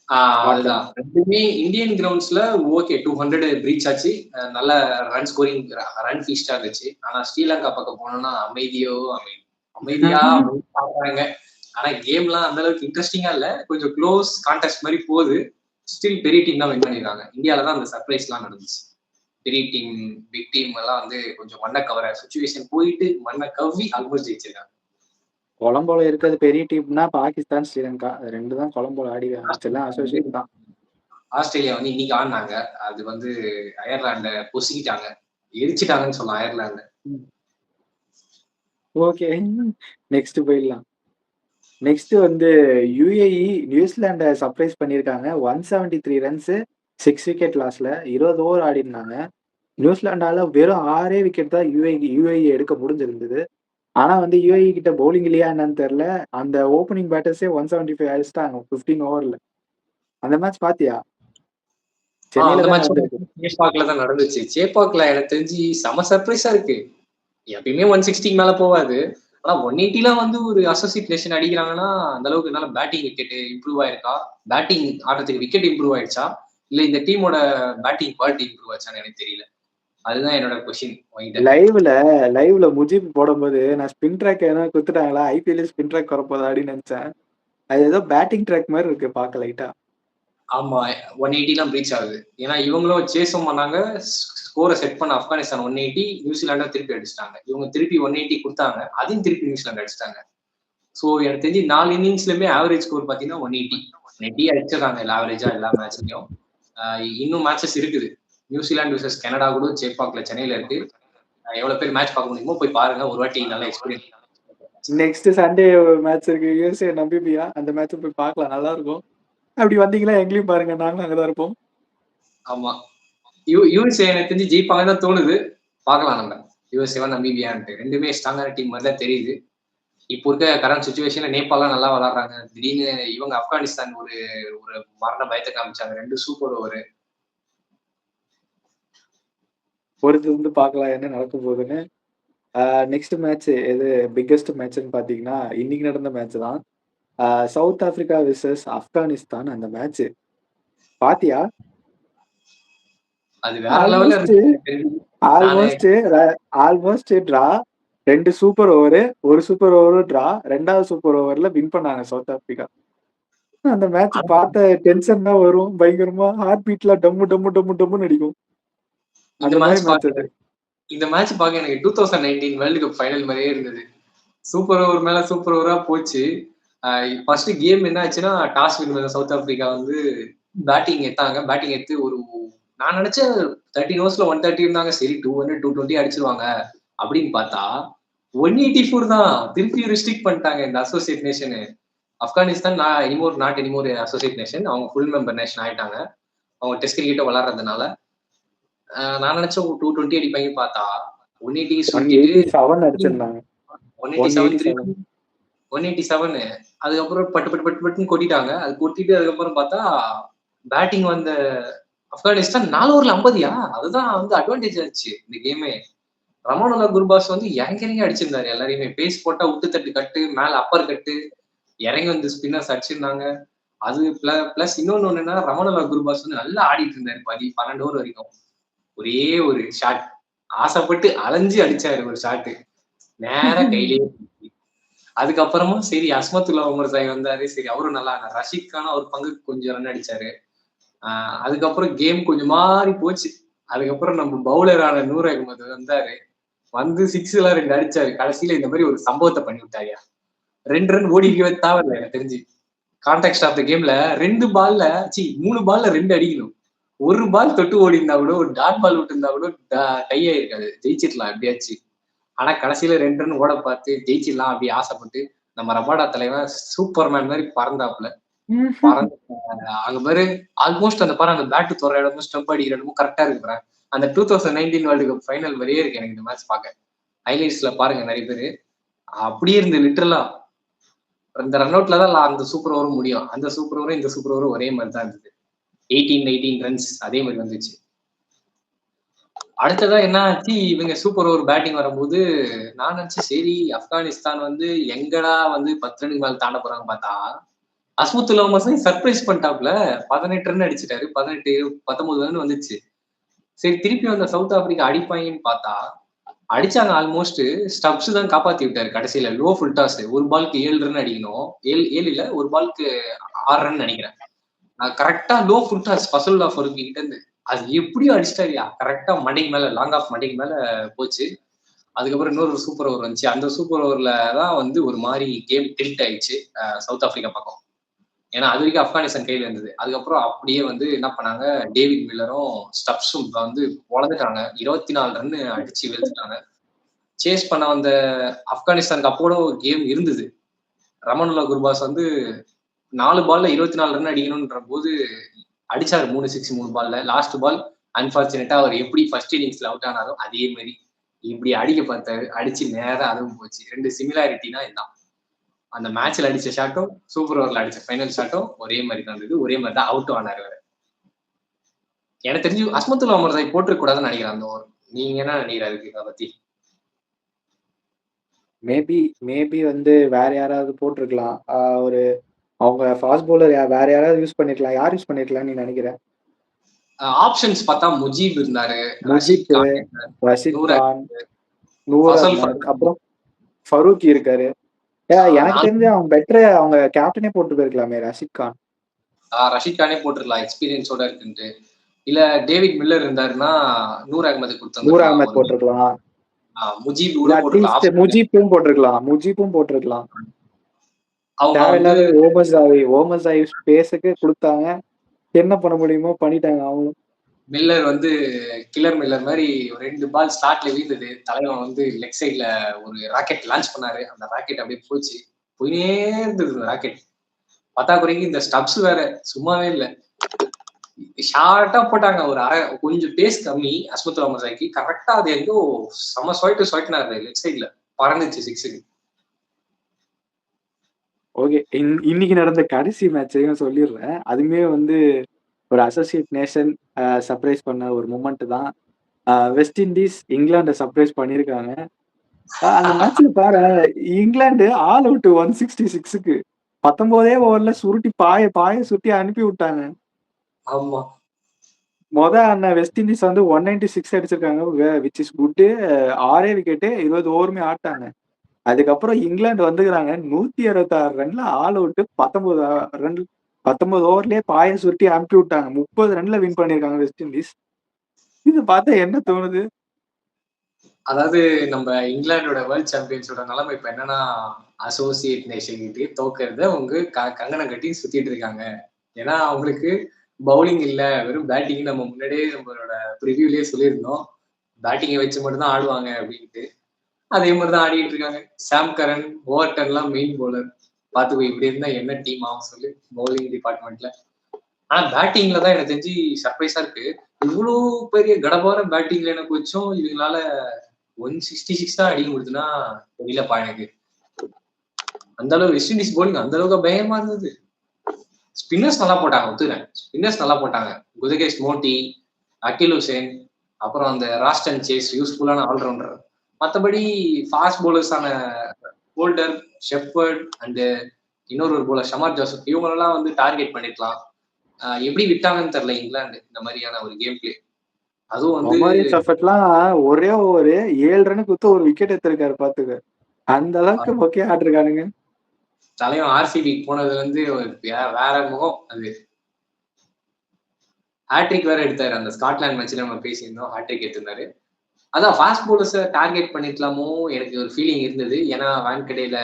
அதுதான் ரெண்டுமே இந்தியன் கிரவுண்ட்ஸ்ல ஓகே 200 பிரீச் ஆச்சு. நல்ல ரன் ஸ்கோரிங் ரன் ஃபீஸ்டா இருந்துச்சு. ஆனா ஸ்ரீலங்கா பக்கம் போனோம்னா அமைதியா பாக்குறாங்க. ஆனா கேம்லாம் அந்த அளவுக்கு இன்ட்ரெஸ்டிங்கா இல்ல. கொஞ்சம் க்ளோஸ் கான்டெஸ்ட் மாதிரி போகுது. ஸ்டில் பெரிய டீம் தான் வின் பண்ணிருக்காங்க. இந்தியால தான் அந்த சர்ப்ரைஸ் எல்லாம் நடந்துச்சு. பெரிய டீம் பிக் டீம் எல்லாம் வந்து கொஞ்சம் மண்ணை கவர சுச்சுவேஷன் போயிட்டு மண்ணை கவ்வி ஆல்மோஸ்ட் ஜெயிச்சிருக்காங்க. கொலம்போல இருக்கிறது பெரிய டீம்னா பாகிஸ்தான், ஸ்ரீலங்கா. அது 2 தான் கொலம்போல ஆடிதான் அசோசியேட் தான். ஆஸ்திரேலியா வந்து இன்னைக்கு ஆடினாங்க. அது வந்து அயர்லாண்ட பொசுக்கிட்டாங்க, எரிச்சிட்டாங்கன்னு சொல்லலாம் அயர்லாண்ட. ஓகே, நெக்ஸ்ட் போயிடலாம். நெக்ஸ்ட் வந்து யுஏஇ நியூசிலாண்ட சர்ப்ரைஸ் பண்ணியிருக்காங்க. 173 ரன்ஸ் 6 விக்கெட் லாஸ்ல 20 ஓவர் ஆடி இருந்தாங்க. நியூசிலாண்டால வெறும் 6 விக்கெட் தான் யுஏஇ எடுக்க முடிஞ்சிருந்தது. ஆனா வந்து யுஏஇ கிட்ட பவுலிங் இல்லையா என்னன்னு தெரியல. அந்த ஓப்பனிங் பேட்டர்ஸே 175 அடிச்சிட்டாங்க 15 ஓவர்ல. அந்த மேட்ச் பாத்தியா? சென்னையில தான் நடந்தது. சேப்பாக்ல தான் நடந்துச்சு. சேப்பாக்ல எனக்கு தெரிஞ்சு செம சர்ப்ரைஸா இருக்கு. எப்பயுமே 160 மேல போவாது. ஆனா 180 வந்து ஒரு அசோசியேட் நேஷன் அடிக்கிறாங்கன்னா அந்த அளவுக்கு என்னால பேட்டிங் விக்கெட் இம்ப்ரூவ் ஆயிருக்கா, பேட்டிங் ஆடுறதுக்கு விக்கெட் இம்ப்ரூவ் ஆயிடுச்சா, இல்ல இந்த டீமோட பேட்டிங் குவாலிட்டி இம்ப்ரூவ் ஆச்சான்னு எனக்கு தெரியல. அதுதான் என்னோட கொஸ்டின். லைவ்ல முஜிப் போடும்போது நான் ஸ்பின் ட்ராக் ஏதோ குத்துட்டாங்களா, ஐபிஎல் ஸ்பின் ட்ராக் வரப்போதா அப்படின்னு நினைச்சேன். அது ஏதோ பேட்டிங் ட்ராக் மாதிரி இருக்கு பார்க்க லைட்டா. ஆமா 180 பிரீச் ஆகுது. ஏன்னா இவங்களும் சேஸும் பண்ணாங்க, ஸ்கோரை செட் பண்ண ஆப்கானிஸ்தான் 180, நியூசிலாண்டா திருப்பி அடிச்சிட்டாங்க. இவங்க திருப்பி 180 கொடுத்தாங்க, அதையும் திருப்பி நியூசிலாந்து அடிச்சிட்டாங்க. சோ எனக்கு தெரிஞ்சு 4 இன்னிங்ஸ்லயுமே ஆவரேஜ் ஸ்கோர் பாத்தீங்கன்னா 180 அடிச்சிடறாங்க ஆவரேஜா எல்லா மேட்ச்லயும். இன்னும் மேட்சஸ் இருக்குது. நியூசிலாந்து வர்சஸ் கனடா கூட சேப்பாக்ல சென்னையில இருக்கு. எவ்வளவு பேர் மேட்ச் பார்க்க முடியுமோ போய் பாருங்க, ஒரு வாட்டி நல்லா எக்ஸ்பீரியன்ஸ். நெக்ஸ்ட் சண்டே மேட்ச் இருக்கு, யூஎஸ்ஏ நம்பிபியா. அந்த மேட்ச் போய் பார்க்கலாம், நல்லா இருக்கும். அப்படி வந்தீங்களா எங்களையும் பாருங்க, நாங்களும் அங்கதான் இருப்போம். ஆமா, யூஎஸ்ஏ எனக்கு தெரிஞ்சு ஜெயிப்பாங்க தான் தோணுது. பார்க்கலாம் நம்ம யூஎஸ்ஏவா நம்பிபியான்ட்டு. ரெண்டுமே ஸ்ட்ராங்கான டீம் மாதிரி தான் தெரியுது. இப்போ இருக்க கரண்ட் சுச்சுவேஷன்ல நேபாளம் நல்லா விளாடுறாங்க. திடீர்னு இவங்க ஆப்கானிஸ்தான் ஒரு ஒரு மரண பயத்தை காமிச்சாங்க. 2 சூப்பர் ஓவர். பொறுத்து வந்து பார்க்கலாம் என்ன நடக்க போகுதுன்னு. நெக்ஸ்ட் மேட்ச் எது பிக்கெஸ்ட் மேட்ச்னு பாத்தீங்கன்னா இன்னைக்கு நடந்த மேட்ச் தான். South Africa versus Afghanistan. அந்த மேட்ச் பாத்தியா? அது வேற லெவல்ல ஆல்மோஸ்ட் டிரா. 2 சூப்பர் ஓவர், ஒரு சூப்பர் ஓவர் டிரா, 2வது சூப்பர் ஓவர்ல வின் பண்ணாங்க சவுத் ஆப்பிரிக்கா. அந்த மேட்ச் பார்த்த டென்ஷன் தான் வரும் பயங்கரமா. ஹார்ட் பீட்ல டம்மு டம்மு டம்மு டம்முன்னு அடிக்கும். இந்த மேட்ச் பார்க்க எனக்கு 2019 வேர்ல்டு கப் ஃபைனல் மாதிரியே இருந்தது. சூப்பர் ஓவர் மேல சூப்பர் ஓவரா போச்சு. ஃபர்ஸ்ட் கேம் என்ன ஆச்சுன்னா டாஸ் வின் பண்ண சவுத் ஆப்பிரிக்கா வந்து பேட்டிங் எடுத்தாங்க. பேட்டிங் எடுத்து ஒரு நான் நினைச்சேன் 13 ஓவர்ஸ்ல 130 இருந்தாங்க. சரி 200 220 அடிச்சிருவாங்க அப்படின்னு பார்த்தா 184 தான். திருப்பி ரெஸ்ட்ரிக்ட் பண்ணிட்டாங்க இந்த associate nation. Afghanistan not anymore associate nation. அவங்க ஃபுல் மெம்பர் நேஷன் ஆயிட்டாங்க. அவங்க டெஸ்ட் கிரிக்கெட்டை விளாடுறதுனால. நான் நினைச்சேன் 220 அடிப்பாங்க பார்த்தா 187 அடிச்சிருந்தாங்க. 187. அதுக்கப்புறம் பட்டு பட்டு பட்டு பட்டுன்னு கொட்டிட்டாங்க. அது கொட்டிட்டு அதுக்கப்புறம் பார்த்தா பேட்டிங் வந்த ஆப்கானிஸ்தான் 4 ஓவர்ல 50யா. அதுதான் வந்து அட்வான்டேஜ் ஆச்சு இந்த கேமே. ரமோனல்லா குர்பாஸ் வந்து இறங்கி அடிச்சிருந்தாரு எல்லாரையுமே. பேஸ் போட்டா விட்டு தட்டு கட்டு, மேல அப்பர் கட்டு, இறங்கி வந்து ஸ்பின்னர்ஸ் அடிச்சிருந்தாங்க. அது பிளஸ் இன்னொன்னு என்னன்னா ரமோனல்லா குர்பாஸ் வந்து நல்லா ஆடிட்டு இருந்தாரு 12 ஓவர் வரைக்கும். ஒரே ஒரு ஷாட் ஆசைப்பட்டு அலைஞ்சு அடிச்சாரு ஒரு ஷாட்டு, நேரா கையிலேயே. அதுக்கப்புறமா சரி அஸ்மத்துல்லா உமர் சாய் வந்தாரு. சரி அவரும் நல்லா ரஷீத் கான் அவர் பங்குக்கு கொஞ்சம் ரன் அடிச்சாரு. அதுக்கப்புறம் கேம் கொஞ்சம் மாறி போச்சு. அதுக்கப்புறம் நம்ம பவுலரான நூர் அகமது வந்தாரு. வந்து 6 எல்லாம் 2 அடிச்சாரு. கடைசியில இந்த மாதிரி ஒரு சம்பவத்தை பண்ணி விட்டாயா. 2 ரன் ஓடிக்கவே தேவையில்லை எனக்கு தெரிஞ்சு. கான்டெக்ட் ஆஃப் த கேம்ல 3 பால்ல 2 அடிக்கணும். ஒரு பால் தொட்டு ஓடி இருந்தா கூட, ஒரு டாட் பால் விட்டு இருந்தா கூட டை ஆயிருக்காது, ஜெயிச்சிடலாம் எப்படியாச்சு. ஆனா கடைசியில 2 ரன் ஓட பார்த்து ஜெயிச்சிடலாம் அப்படி ஆசைப்பட்டு நம்ம ரபாடா தலைவன் சூப்பர்மேன் மாதிரி பறந்தாப்புல. அங்க பாரு ஆல்மோஸ்ட் அந்த பேட்டு தொற இடமும் ஸ்டம்ப் அடிக்கிற இடமும் கரெக்டா இருக்கிறேன். அந்த 2019 வேர்ல்டு கப் ஃபைனல் வரையே இருக்கு எனக்கு இந்த மேட்ச் பார்க்க. ஹைலைட்ஸ்ல பாருங்க நிறைய பேரு. அப்படியே இருந்து லிட்டரலா இந்த ரன் அவுட்ல தான் அந்த சூப்பர் ஓவரும் முடியும். அந்த சூப்பர் ஓவரும் இந்த சூப்பர் ஓவரும் ஒரே மாதிரி தான் இருந்தது. 18 ரன்ஸ் அதே மாதிரி வந்துச்சு. அடுத்ததா என்ன ஆச்சு, இவங்க சூப்பர் ஓவர் பேட்டிங் வரும்போது நான் நினைச்சேன் சரி ஆப்கானிஸ்தான் வந்து எங்கடா வந்து 10 ரனுக்கு மேல தாண்ட போறாங்க பார்த்தா அஸ்முத்துல்லா மசன் சர்ப்ரைஸ் பண்ணிட்டாப்ல. 18 ரன் அடிச்சிட்டாரு. 18, 19 ரன் வந்துச்சு. சரி திருப்பி வந்த சவுத் ஆப்பிரிக்கா அடிப்பாங்கன்னு பார்த்தா, அடிச்சாங்க ஆல்மோஸ்ட். ஸ்டப்ஸ் தான் காப்பாத்தி விட்டாரு கடைசியில. Low full toss. ஒரு பாலுக்கு 7 ரன் அடிக்கணும். 7 இல்ல, ஒரு பாலுக்கு 6 ரன் நினைக்கிறேன். கரெக்டா லோ ஃபுல் டாஸ் ஃபசலுல்லா ஃபருக்கி கிட்ட இருந்து. அது எப்படியும் அடிச்சிட்டாருயா. கரெக்டா மண்டைக்கு மேல, லாங் ஆஃப் மண்டைக்கு மேல போச்சு. அதுக்கப்புறம் இன்னொரு சூப்பர் ஓவர் வந்துச்சு. அந்த சூப்பர் ஓவர்ல தான் வந்து ஒரு மாதிரி கேம் டில்ட் ஆயிடுச்சு சவுத் ஆப்பிரிக்கா பக்கம். ஏன்னா அது வரைக்கும் ஆப்கானிஸ்தான் கையில இருந்தது. அதுக்கப்புறம் அப்படியே வந்து என்ன பண்ணாங்க, டேவிட் மில்லரும் ஸ்டப்ஸும் வந்து பொழந்துட்டாங்க. 24 ரன் அடிச்சு வெளுத்துட்டாங்க. சேஸ் பண்ண வந்த ஆப்கானிஸ்தானுக்கு அப்போட ஒரு கேம் இருந்தது. ரமனுல்லா குர்பாஸ் வந்து 4 பால்ல 24 ரன் அடிக்கணும்ன்ற போது அடிச்சாரு 3 6 3 பால்ல. லாஸ்ட் பால் அன்பார்ச்சுனேட்டா அவர் எப்படி ஃபர்ஸ்ட் இன்னிங்ஸ்ல அவுட் ஆனாரோ அதே மாதிரி இப்படி அடிக்க பார்த்தாரு. அடிச்சு நேரா அதுவும் போச்சு. 2 சிமிலாரிட்டினா இதுதான். அந்த மேட்ச்ல அடிச்ச ஷாட்டும் சூப்பர் ஓவர்ல அடிச்ச ஃபைனல் ஷாட்டும் ஒரே மாதிரி தான் இருந்தது. ஒரே மாதிரி தான் அவுட் ஆனாரு அவரு. எனக்கு தெரிஞ்சு அஸ்மத்துல்லா அமர்தாய் போட்டுருக்க கூடாதுன்னு நினைக்கிறேன் அந்த ஓவர். நீங்க என்ன நினைக்கிறாரு இதை பத்தி? மேபி மேபி வந்து வேற யாராவது போட்டிருக்கலாம். ஒரு அவங்க ஃபாஸ்ட் பவுலர் வேற யாராவது யூஸ் பண்ணிருக்கலாம். யார் யூஸ் பண்ணிருக்கலாம் நீ நினைக்கிற? ஆப்ஷன்ஸ் பார்த்தா முஜீப் இருந்தாரு, முஜிப், ரஷித் கான், நூர் அஹ்மத், அப்புறம் ஃபரூக்கி இருக்காரு. எனக்கு தெரிஞ்சு அவங்க பெட்டர் அவங்க கேப்டனே போட்டு போயிருக்கலாமே ரஷித் கான். ரஷித் கானே போட்டுருக்கலாம் எக்ஸ்பீரியன்ஸோட இருக்குன்ட்டு. இல்ல டேவிட் மில்லர் இருந்தாருன்னா நூர் அகமது கொடுத்தாங்க. நூர் அகமத் போட்டிருக்கலாம். முஜீப் கூட போட்டுருக்கலாம். முஜீப்பும் போட்டிருக்கலாம். தேவையில்லாத ஓமசாய் ஸ்பேஸுக்கு கொடுத்தாங்க. என்ன பண்ண முடியுமோ பண்ணிட்டாங்க அவங்களும். மில்லர் வந்து கில்லர் மில்லர் மாதிரி 2 பால் ஸ்டார்ட்ல வீழ்ந்தது. தலைவன் வந்து லெக் சைட்ல ஒரு ராக்கெட் லான்ச் பண்ணாரு. அந்த ராக்கெட் அப்படியே போச்சு. போயினே இருந்தது ராக்கெட். பத்தாக்குறைக்கு இந்த ஸ்டப்ஸ் வேற சும்மாவே இல்லை. ஷார்ட்டா போட்டாங்க. ஒரு கொஞ்சம் பேஸ் கம்மி அஸ்மத்துல்லா அமர்தாய்க்கு. கரெக்டா அது எங்கோ செம சொயிட்டினாரு லெக் சைட்ல. பறந்துச்சு 6க்கு. ஓகே, இன்னைக்கு நடந்த கடைசி மேட்சையும் சொல்லிடுறேன். அதுமே வந்து ஒரு அசோசியேட் நேஷன் சர்ப்ரைஸ் பண்ண ஒரு மூமெண்ட் தான். வெஸ்ட் இண்டீஸ் இங்கிலாண்டை சர்ப்ரைஸ் பண்ணியிருக்காங்க. அந்த மேட்ச்ல பாரு, இங்கிலாந்து ஆல் அவுட் 166க்கு 19 ஓவர்ல சுருட்டி பாய சுருட்டி அனுப்பி விட்டாங்க. ஆமா, அண்ணன் வெஸ்ட் இண்டீஸ் வந்து 196 அடிச்சிருக்காங்க, விச் இஸ் குட். 6 விக்கெட்டு 20 ஓவருமே ஆட்டாங்க. அதுக்கப்புறம் இங்கிலாந்து வந்துக்கிறாங்க 166 ரன்ல ஆல் அவுட். 19 ஓவர்லயே பாய சுருட்டி அனுப்பி விட்டாங்க. 30 ரன்ல வின் பண்ணிருக்காங்க வெஸ்ட் இண்டீஸ். இது பார்த்தா என்ன தோணுது? அதாவது நம்ம இங்கிலாண்டோட வேர்ல்ட் சாம்பியன்ஸோட நிலைமை இப்ப என்னன்னா, அசோசியேட் நேஷன் கிட்டே தோக்கறத அவங்க கங்கணம் கட்டி சுத்திட்டு இருக்காங்க. ஏன்னா அவங்களுக்கு பவுலிங் இல்ல, வெறும் பேட்டிங். நம்ம முன்னாடியே நம்மளோட ப்ரிவியூலயே சொல்லியிருந்தோம், பேட்டிங்கை வச்சு மட்டும் தான் ஆடுவாங்க அப்படின்ட்டு. அதே மாதிரிதான் ஆடிட்டு இருக்காங்க. சாம் கரன், ஓவர்டன் எல்லாம் மெயின் பவுலர். பாத்துக்கோ இப்படி இருந்தா என்ன டீம் ஆகும் சொல்லு பவுலிங் டிபார்ட்மெண்ட்ல. ஆனா பேட்டிங்ல தான் எனக்கு தெரிஞ்சு சர்ப்ரைஸா இருக்கு. இவ்வளவு பெரிய கடபார பேட்டிங்ல எனக்கு வச்சோம் இவங்களால 166 தான் அடிக்க முடியுதுன்னா தெரியலப்பா எனக்கு. அந்த அளவு வெஸ்ட் இண்டீஸ் பவுலிங் அந்த அளவுக்கு பயமா இருந்தது. ஸ்பின்னர்ஸ் நல்லா போட்டாங்க, ஒத்துக்கிறேன். ஸ்பின்னர்ஸ் நல்லா போட்டாங்க. குதகேஷ் மோட்டி, அகில் ஹுசேன், அப்புறம் அந்த ராஸ்டன் சேஸ் யூஸ்ஃபுல்லான ஆல்ரவுண்டர். மற்றபடி ஃபாஸ்ட் பவுலர்ஸான ஹோல்டர், ஷெப்பர்ட் அண்ட் இன்னொரு பவுலர் ஷமார் ஜோசப், இவங்களெல்லாம் வந்து டார்கெட் பண்ணிருக்கலாம். எப்படி விட்டாங்கன்னு தெரியல இங்கிலாந்து இந்த மாதிரியான ஒரு கேம் பிளே. அதுவும் வந்து ஒரே ஒரு 7 ரனுக்கு குத்து ஒரு விக்கெட் எடுத்திருக்காரு பாத்துக்க. அந்த அளவுக்கு ஓகே ஆட்டிருக்கானுங்க. தலைவன் ஆர்சிபி போனது வந்து வேற முகம். அது ஹேட்ரிக் வேற எடுத்தாரு. அந்த ஸ்காட்லாந்து மேட்ச்ல நம்ம பேசியிருந்தோம், ஹேட்ரிக் எடுத்திருந்தாரு. அதான் ஃபாஸ்ட் பவுலர்ஸை டார்கெட் பண்ணிருக்கலாமோ எனக்கு ஒரு ஃபீலிங் இருந்தது. ஏன்னா வான்கடையில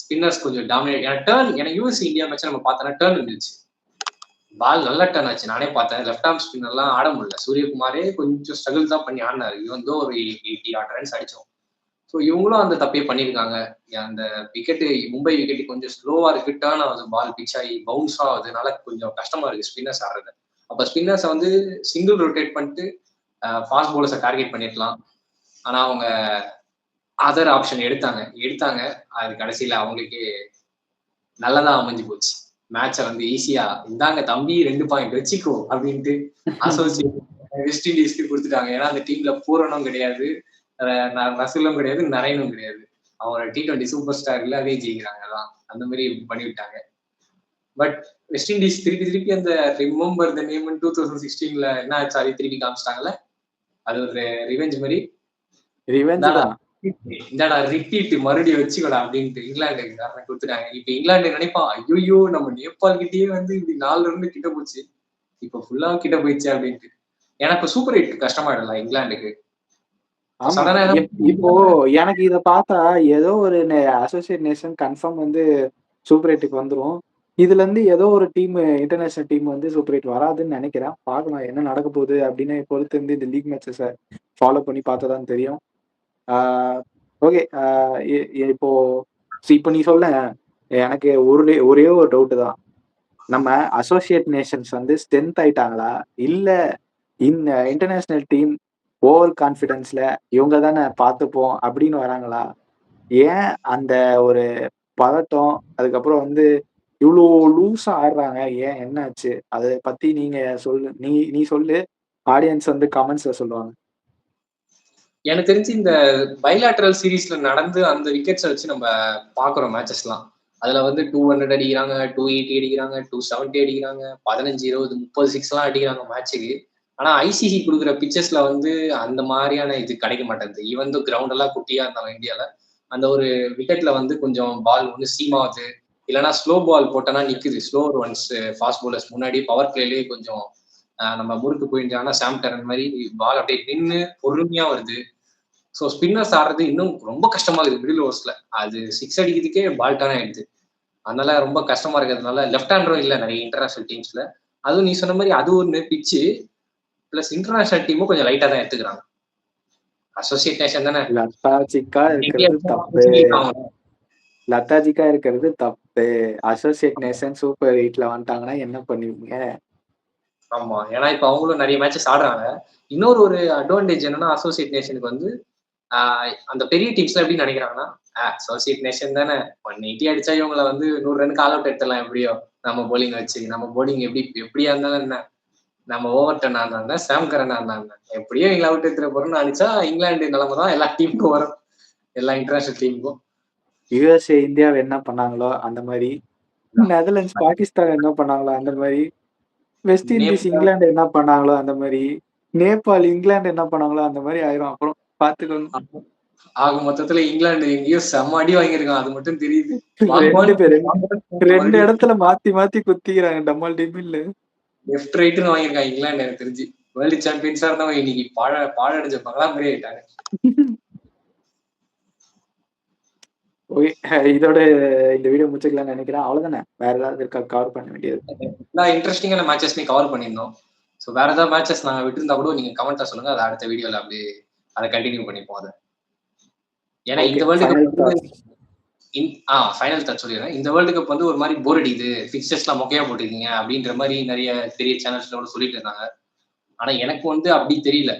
ஸ்பின்னர்ஸ் கொஞ்சம் டாமினேட். ஏன்னா டேர்ன், ஏன்னா யூஎஸ் இந்தியா மேட்ச் நம்ம பார்த்தோம்னா டேர்ன் இருந்துச்சு. பால் நல்ல டர்ன் ஆச்சு. நானே பார்த்தேன். லெஃப்ட் ஆர்ம் ஸ்பின்னர்லாம் ஆட முடியல. சூரியகுமாரே கொஞ்சம் ஸ்ட்ரகிள் தான் பண்ணி ஆடினாரு. இவன் ஒரு 80 ரன்ஸ் அடிச்சோம். ஸோ இவங்களும் அந்த தப்பே பண்ணியிருக்காங்க. அந்த விக்கெட்டு, மும்பை விக்கெட்டு கொஞ்சம் ஸ்லோவா இருக்கு. டேர்ன் ஆகுது, பால் பிச் ஆகி பவுன்ஸ் ஆகுதுனால கொஞ்சம் கஷ்டமா இருக்கு ஸ்பின்னர்ஸ் ஆடுறது. அப்ப ஸ்பின்னர்ஸை வந்து சிங்கிள் ரொட்டேட் பண்ணிட்டு ஃபாஸ்ட் பவுலர்ஸை டார்கெட் பண்ணிருக்கலாம். ஆனா அவங்க அதர் ஆப்ஷன் எடுத்தாங்க. அது கடைசியில அவங்களுக்கு நல்லதா அமைஞ்சு போச்சு. மேட்சை வந்து ஈஸியா இந்தாங்க தம்பி 2 பாயிண்ட் வச்சுக்கோ அப்படின்ட்டு அசோசியேட் வெஸ்ட் இண்டீஸ்க்கு கொடுத்துட்டாங்க. ஏன்னா அந்த டீம்ல பூரணம் கிடையாது, ரசூலும் கிடையாது, நரேனும் கிடையாது. அவங்க T20 சூப்பர் ஸ்டார் இல்லாதே ஜெயிக்கிறாங்க. தான் அந்த மாதிரி பண்ணிவிட்டாங்க. பட் வெஸ்ட் இண்டீஸ் திருப்பி திருப்பி அந்த ரிமெம்பர் த நேம் 2016ல என்ன ஆச்சு அதை திருப்பி காமிச்சிட்டாங்கல்ல. அது ஒரு ரிவெஞ்ச் மாதிரி. ரிவெஞ்ச் இந்தாடா தான். இந்தாடா ரிப்பீட் மறுபடியும் வச்சுக்கடா அப்படின்ட்டு இங்கிலாந்துக்கு காரணம் கொடுத்துட்டாங்க. இப்ப இங்கிலாந்து நினைப்பான், ஐயோ நம்ம நேபாள் கிட்டயே வந்து இப்படி 4 ரன் கிட்ட போச்சு, இப்ப ஃபுல்லா கிட்ட போயிடுச்சு அப்படின்ட்டு. ஏன்னா இப்ப சூப்பர் 8 கஷ்டமாயிடல இங்கிலாந்துக்கு. ஆமா. சடனா இப்போ எனக்கு இத பார்த்தா ஏதோ ஒரு அசோசியேட் நேஷன் கன்ஃபார்ம் வந்து சூப்பர் 8க்கு வந்துரும். இதுல இருந்து ஏதோ ஒரு டீம் இன்டர்நேஷனல் டீம் வந்து சூப்பர் 8 வராதுன்னு நினைக்கிறேன். பார்க்கலாம் என்ன நடக்க போகுது அப்படின்னு பொறுத்து இருந்து இந்த லீக் மேட்சஸை ஃபாலோ பண்ணி பார்த்தா தான் தெரியும். ஓகே. இப்போ இப்போ நீ சொல்ல எனக்கு ஒரே ஒரு டவுட் தான். நம்ம அசோசியேட் நேஷன்ஸ் வந்து ஸ்ட்ரென்த் ஆயிட்டாங்களா இல்ல இந்த இன்டர்நேஷனல் டீம் ஓவர் கான்ஃபிடென்ஸ்ல இவங்க தானே பார்த்துப்போம் அப்படின்னு வராங்களா? ஏன் அந்த ஒரு பதட்டம், அதுக்கப்புறம் வந்து இவ்வளோ லூஸா ஆடுறாங்க, ஏன் என்னாச்சு? அதை பத்தி நீங்க சொல்லு. நீ சொல்லு, ஆடியன்ஸ் வந்து கமெண்ட்ஸ்ல சொல்லுவாங்க. எனக்கு தெரிஞ்சு இந்த பைலாட்டரல் சீரீஸ்ல நடந்து அந்த விக்கெட்ஸை வச்சு நம்ம பாக்குறோம் மேட்சஸ்லாம். அதுல வந்து 200 அடிக்கிறாங்க, 280 அடிக்கிறாங்க, 270 அடிக்கிறாங்க, 15, 20, 30 6 எல்லாம் அடிக்கிறாங்க மேட்சுக்கு. ஆனா ஐசிசி கொடுக்குற பிச்சர்ஸ்ல வந்து அந்த மாதிரியான இது கிடைக்க மாட்டேங்குது. ஈவன் கிரவுண்ட் எல்லாம் குட்டியா இருந்தாலும் இந்தியால அந்த ஒரு விக்கெட்ல வந்து கொஞ்சம் பால் வந்து சீம் ஆகுது, இல்லைன்னா ஸ்லோ பால் போட்டோன்னா நிக்குது. ஸ்லோவர் ஒன்ஸ் ஃபாஸ்ட் பவுலர்ஸ் முன்னாடி பவர் பிளேலயே கொஞ்சம் நம்ம முறுக்கு போயிருந்தாங்கன்னா சாம் கரன் மாதிரி பால் அப்படியே நின்று பொறுமையா வருது. ஸோ ஸ்பின்னர்ஸ் ஆடுறது இன்னும் ரொம்ப கஷ்டமா இருக்குது மிடில் ஓவர்ஸ்ல. அது 6 அடிக்கிறதுக்கே பால் டான் ஆயிடுது. அதனால ரொம்ப கஷ்டமா இருக்கிறதுனால லெஃப்ட் ஹேண்டரும் இல்லை நிறைய இன்டர்நேஷனல் டீம்ஸ்ல. அதுவும் நீ சொன்ன மாதிரி அது ஒன்று பிச்சு பிளஸ் இன்டர்நேஷனல் டீமும் கொஞ்சம் லைட்டா தான் எடுத்துக்கிறாங்க. அசோசியேட் நேஷன் தானே, லத்தாஜிக்கா இருக்கிறது தப்பு. லத்தாஜிக்கா இருக்கிறது தப்பு. அசோசியேட் நேஷன் சூப்பர் 8ல வந்துட்டாங்கன்னா என்ன பண்ணுவீங்க? ஆமா, ஏன்னா இப்ப அவங்களும் நிறைய மேட்சஸ் ஆடுறாங்க. இன்னொரு ஒரு அட்வான்டேஜ் என்னன்னா அசோசியேட் நேஷனுக்கு வந்து அந்த பெரிய டீம்ஸ்ல எப்படி நினைக்கிறாங்கன்னா, அசோசியேட் நேஷன் தானே 180 அடிச்சா இவங்களை வந்து 100 ரனுக்கு ஆல் அவுட் எடுத்துடலாம் எப்படியோ, நம்ம போலிங் வச்சு நம்ம போலிங் எப்படியா இருந்தாலும் என்ன, நம்ம ஓவர்டன் ஆனாங்க சாம் கரன் ஆனாங்க எப்படியோ இவங்களை அவுட் எடுத்துட போறோம்னு நினைச்சா இங்கிலாந்து நிலைமை தான் எல்லா டீமுக்கும் வரும், எல்லா இன்டர்நேஷனல் டீமுக்கும். யுஎஸ்ஏ இந்தியாவை என்ன பண்ணாங்களோ அந்த மாதிரி, நெதர்லாண்ட்ஸ் பாகிஸ்தான் என்ன பண்ணாங்களோ அந்த மாதிரி, வெஸ்ட் இண்டீஸ் இங்கிலாந்து என்ன பண்ணாங்களோ அந்த மாதிரி, நேபாள் இங்கிலாந்து என்ன பண்ணாங்களோ அந்த மாதிரி ஆயிரும். அப்புறம் பாத்துக்கோங்க. ஆக மொத்தத்துல இங்கிலாந்து எங்கேயோ செம்ம அடி வாங்கியிருக்கான், அது மட்டும் தெரியுது. 2 இடத்துல மாத்தி மாத்தி குத்திக்கிறாங்க டம்மால் டிமில்ல. லெஃப்ட் ரைட்னு வாங்கியிருக்கான் இங்கிலாந்து. எனக்கு தெரிஞ்சு வேர்ல்டு சாம்பியன்ஸா இருந்தவங்க இன்னைக்கு பாழடைஞ்ச பங்களா மாதிரி ஆயிட்டாங்க. ஓகே, இதோட இந்த வீடியோ முடிச்சுக்கலாம்னு நினைக்கிறேன். அவ்வளவுதானே, வேற ஏதாவது இருக்கா கவர் பண்ண வேண்டியது? நான் இன்ட்ரெஸ்டிங்கான மேட்சஸ் நீ கவர் பண்ணியிருந்தோம். ஸோ வேற ஏதாவது மேட்சஸ் நாங்கள் விட்டுருந்தா கூட நீங்க கமெண்ட்ல சொல்லுங்க, அதை அடுத்த வீடியோல அப்படி அதை கண்டினியூ பண்ணிப்போம். அதை ஏன்னா இந்த வேர்ல்டு கப் ஃபைனல் தான் சொல்லிடுறேன். இந்த வேர்ல்டு கப் வந்து ஒரு மாதிரி போர் அடிக்குது, பிக்சர்ஸ்லாம் மொக்கையா போட்டிருக்கீங்க அப்படின்ற மாதிரி நிறைய பெரிய சேனல்ஸ்ல கூட சொல்லிட்டு இருந்தாங்க. ஆனா எனக்கு வந்து அப்படி தெரியல.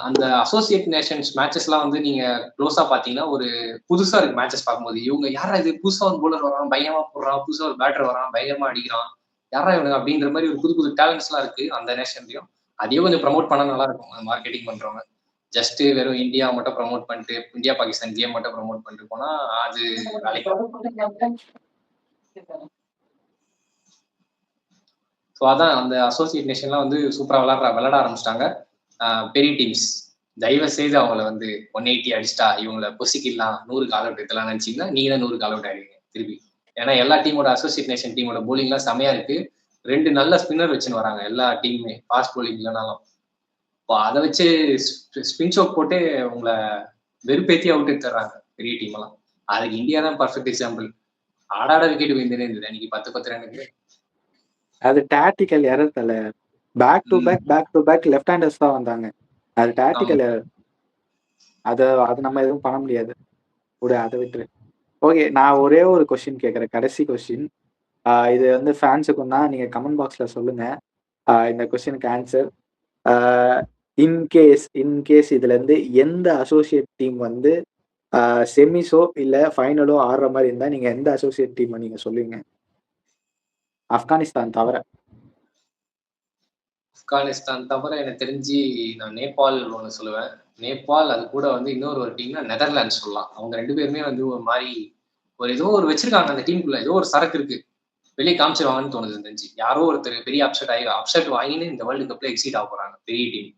அந்த அசோசியேட் நேஷன்ஸ் மேட்சஸ் எல்லாம் வந்து நீங்க க்ளோஸா பாத்தீங்கன்னா ஒரு புதுசா இருக்கு மேட்சஸ் பார்க்கும்போது. இவங்க யாரா இது, புதுசா ஒரு போலர் வரான் பயங்கரமா போடுறான், புதுசா ஒரு பேட்டர் வரான் பயங்கரமா அடிக்கிறான், யாரா இவங்க அப்படின்ற மாதிரி ஒரு புது புது டேலண்ட்ஸ் எல்லாம் இருக்கு அந்த நேஷன்லயும். அதையும் கொஞ்சம் ப்ரமோட் பண்ணா நல்லா இருக்கும் மார்க்கெட்டிங் பண்றவங்க. ஜஸ்ட் வெறும் இந்தியா மட்டும் ப்ரமோட் பண்ணிட்டு, இந்தியா பாகிஸ்தான் கேம் மட்டும் ப்ரமோட் பண்ணிட்டு போனா அது ஸோ அதான் அந்த அசோசியேட் நேஷன்லாம் வந்து சூப்பரா விளையாட ஆரம்பிச்சிட்டாங்க. பெரிய டீம்ஸ் தயவு செய்து அவங்கள வந்து 180 அடிச்சிட்டா இவங்களை பொசிக்கலாம் 100 கால் அவுட் எடுக்கலாம் நினைச்சீங்கன்னா நீங்க தான் 100 கால் அவுட் ஆயிடுவீங்க திருப்பி. ஏன்னா எல்லா டீமோட அசோசியேட் நேஷன் டீமோட போலிங்லாம் செமையா இருக்கு. 2 நல்ல ஸ்பின்னர் வச்சுன்னு வராங்க எல்லா டீமுமே, ஃபாஸ்ட் போலிங் இல்லைனாலும். இப்போ அதை வச்சு ஸ்பின் ஷோக் போட்டு உங்களை வெறுப்பேத்தி அவுட் எடுத்துறாங்க பெரிய டீம் எல்லாம். அதுக்கு இந்தியா தான் பர்ஃபெக்ட் எக்ஸாம்பிள். ஆடாட விக்கெட் விழுந்துனே இருந்தது அன்னைக்கு 10 ரனுக்கு. அது டாக்டிக்கல் எரர் தல. Back to back left handers தான் வந்தாங்க. அது டாக்டிக்கல் எரர். அது நம்ம எதுவும் பண்ண முடியாது. அதை விட்டுரு. ஓகே, நான் ஒரே ஒரு கொஸ்டின் கேட்குறேன், கடைசி கொஸ்டின். இது வந்து ஃபேன்ஸுக்கும் தான், நீங்க கமெண்ட் பாக்ஸ்ல சொல்லுங்க இந்த கொஸ்டினுக்கு ஆன்சர். இன்கேஸ் இதுல இருந்து எந்த அசோசியேட் டீம் வந்து செமிஸோ இல்ல ஃபைனலோ ஆடுற மாதிரி இருந்தா நீங்க எந்த அசோசியேட் டீம் நீங்க சொல்லுவீங்க? ஆப்கானிஸ்தான் தவிர. ஆப்கானிஸ்தான் தவிர எனக்கு தெரிஞ்சு நான் நேபாள் ஒன்று சொல்லுவேன். நேபாள், அது கூட வந்து இன்னொரு ஒரு டீம்னா நெதர்லாண்ட்ஸ் சொல்லலாம். அவங்க 2 பேருமே வந்து ஒரு மாதிரி ஏதோ ஒரு வச்சிருக்காங்க அந்த டீமுக்குள்ள, ஏதோ ஒரு சரக்கு இருக்கு. வெளியே காமிச்சிருவாங்கன்னு தோணுது தெரிஞ்சு. யாரோ ஒருத்தர் பெரிய அப்செட் வாங்கின்னு இந்த வேர்ல்டு கப்ல எக்ஸீட் ஆக போறாங்க பெரிய டீம்.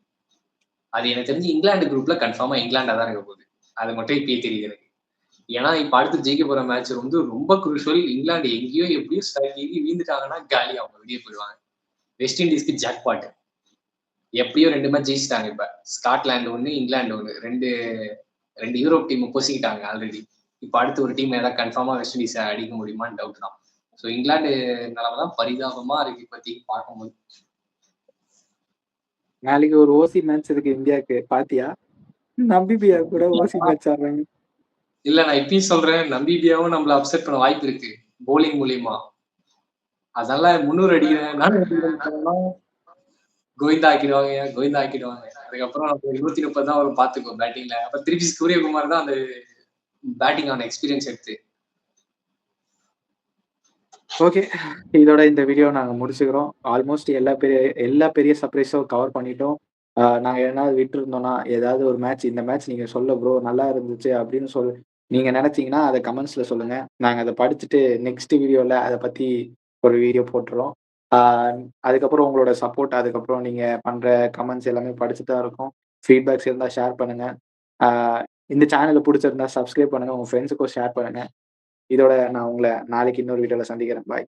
அது எனக்கு தெரிஞ்சு இங்கிலாந்து குரூப்ல கன்ஃபார்மா இங்கிலாண்டா தான் இருக்க போகுது. அது மட்டும் இப்பயே தெரியுது எனக்கு. ஏன்னா இப்ப அடுத்து ஜெயிக்க போற மேட்ச் வந்து ரொம்ப குரூஷியல். இங்கிலாந்து எங்கேயோ எப்படியோ வீழ்ந்துட்டாங்கன்னா காலி அவங்க வெளியே போயிடுவாங்க. வெஸ்ட் இண்டீஸ்க்கு ஜாக்பாட். எப்படியோ 2 மேட்ச் ஜெயிச்சிட்டாங்க இப்ப. Scotland 1, England 1. 2 யூரோப் டீம் பொசிக்கிட்டாங்க ஆல்ரெடி. இப்ப அடுத்து ஒரு டீம் ஏதாவது கன்ஃபார்மா வெஸ்ட் இண்டீஸ் அடிக்க முடியுமான்னு டவுட் தான். ஸோ இங்கிலாந்து நிலைமை தான் பரிதாபமா இருக்கு இப்போதைக்கு பார்க்கும்போது. நாளைக்கு ஒரு ஓசி மேட்ச் இருக்கு இந்தியாவுக்கு, பாத்தியா? நம்பிபியா கூட ஓசி மேட்ச் ஆடுறாங்க. இல்ல நான் இப்பயும் சொல்றேன், நம்பிபியாவும் நம்மள அப்செட் பண்ண வாய்ப்பு இருக்கு போலிங் மூலியமா. அதனால 300 அடிக்கிறேன் கோவிந்தா ஆக்கிடுவாங்க. அதுக்கப்புறம் 130 தான் வரும் பாத்துக்கோ பேட்டிங்ல. அப்ப திருப்பி சூரியகுமார் தான் அந்த பேட்டிங் ஆன எக்ஸ்பீரியன்ஸ் எடுத்து. ஓகே, இதோட இந்த வீடியோ நாங்க முடிச்சுக்கிறோம். ஆல்மோஸ்ட் எல்லா பெரிய சர்ப்ரைஸும் கவர் பண்ணிட்டோம். நாங்க எதனாவது விட்டுருந்தோம்னா, ஏதாவது ஒரு மேட்ச் இந்த மேட்ச் நீங்க சொல்ல ப்ரோ நல்லா இருந்துச்சு அப்படின்னு நீங்க நினைச்சீங்கன்னா அத கமெண்ட்ஸ்ல சொல்லுங்க. நாங்க அத படிச்சுட்டு நெக்ஸ்ட் வீடியோல அத பத்தி ஒரு வீடியோ போட்டுறோம். ஆ அதுக்கப்புறம் உங்களோட சப்போர்ட், அதுக்கப்புறம் நீங்க பண்ற கமெண்ட்ஸ் எல்லாமே படிச்சுட்டு தான் இருக்கோம். ஃபீட்பேக்ஸ் இருந்தா ஷேர் பண்ணுங்க. ஆ இந்த சேனல புடிச்சிருந்தா சப்ஸ்கிரைப் பண்ணுங்க. உங்க ஃப்ரெண்ட்ஸுக்கும் ஷேர் பண்ணுங்க. இதோட நான் உங்கள நாளைக்கு இன்னொரு வீடியோல சந்திக்கிறேன். பாய்.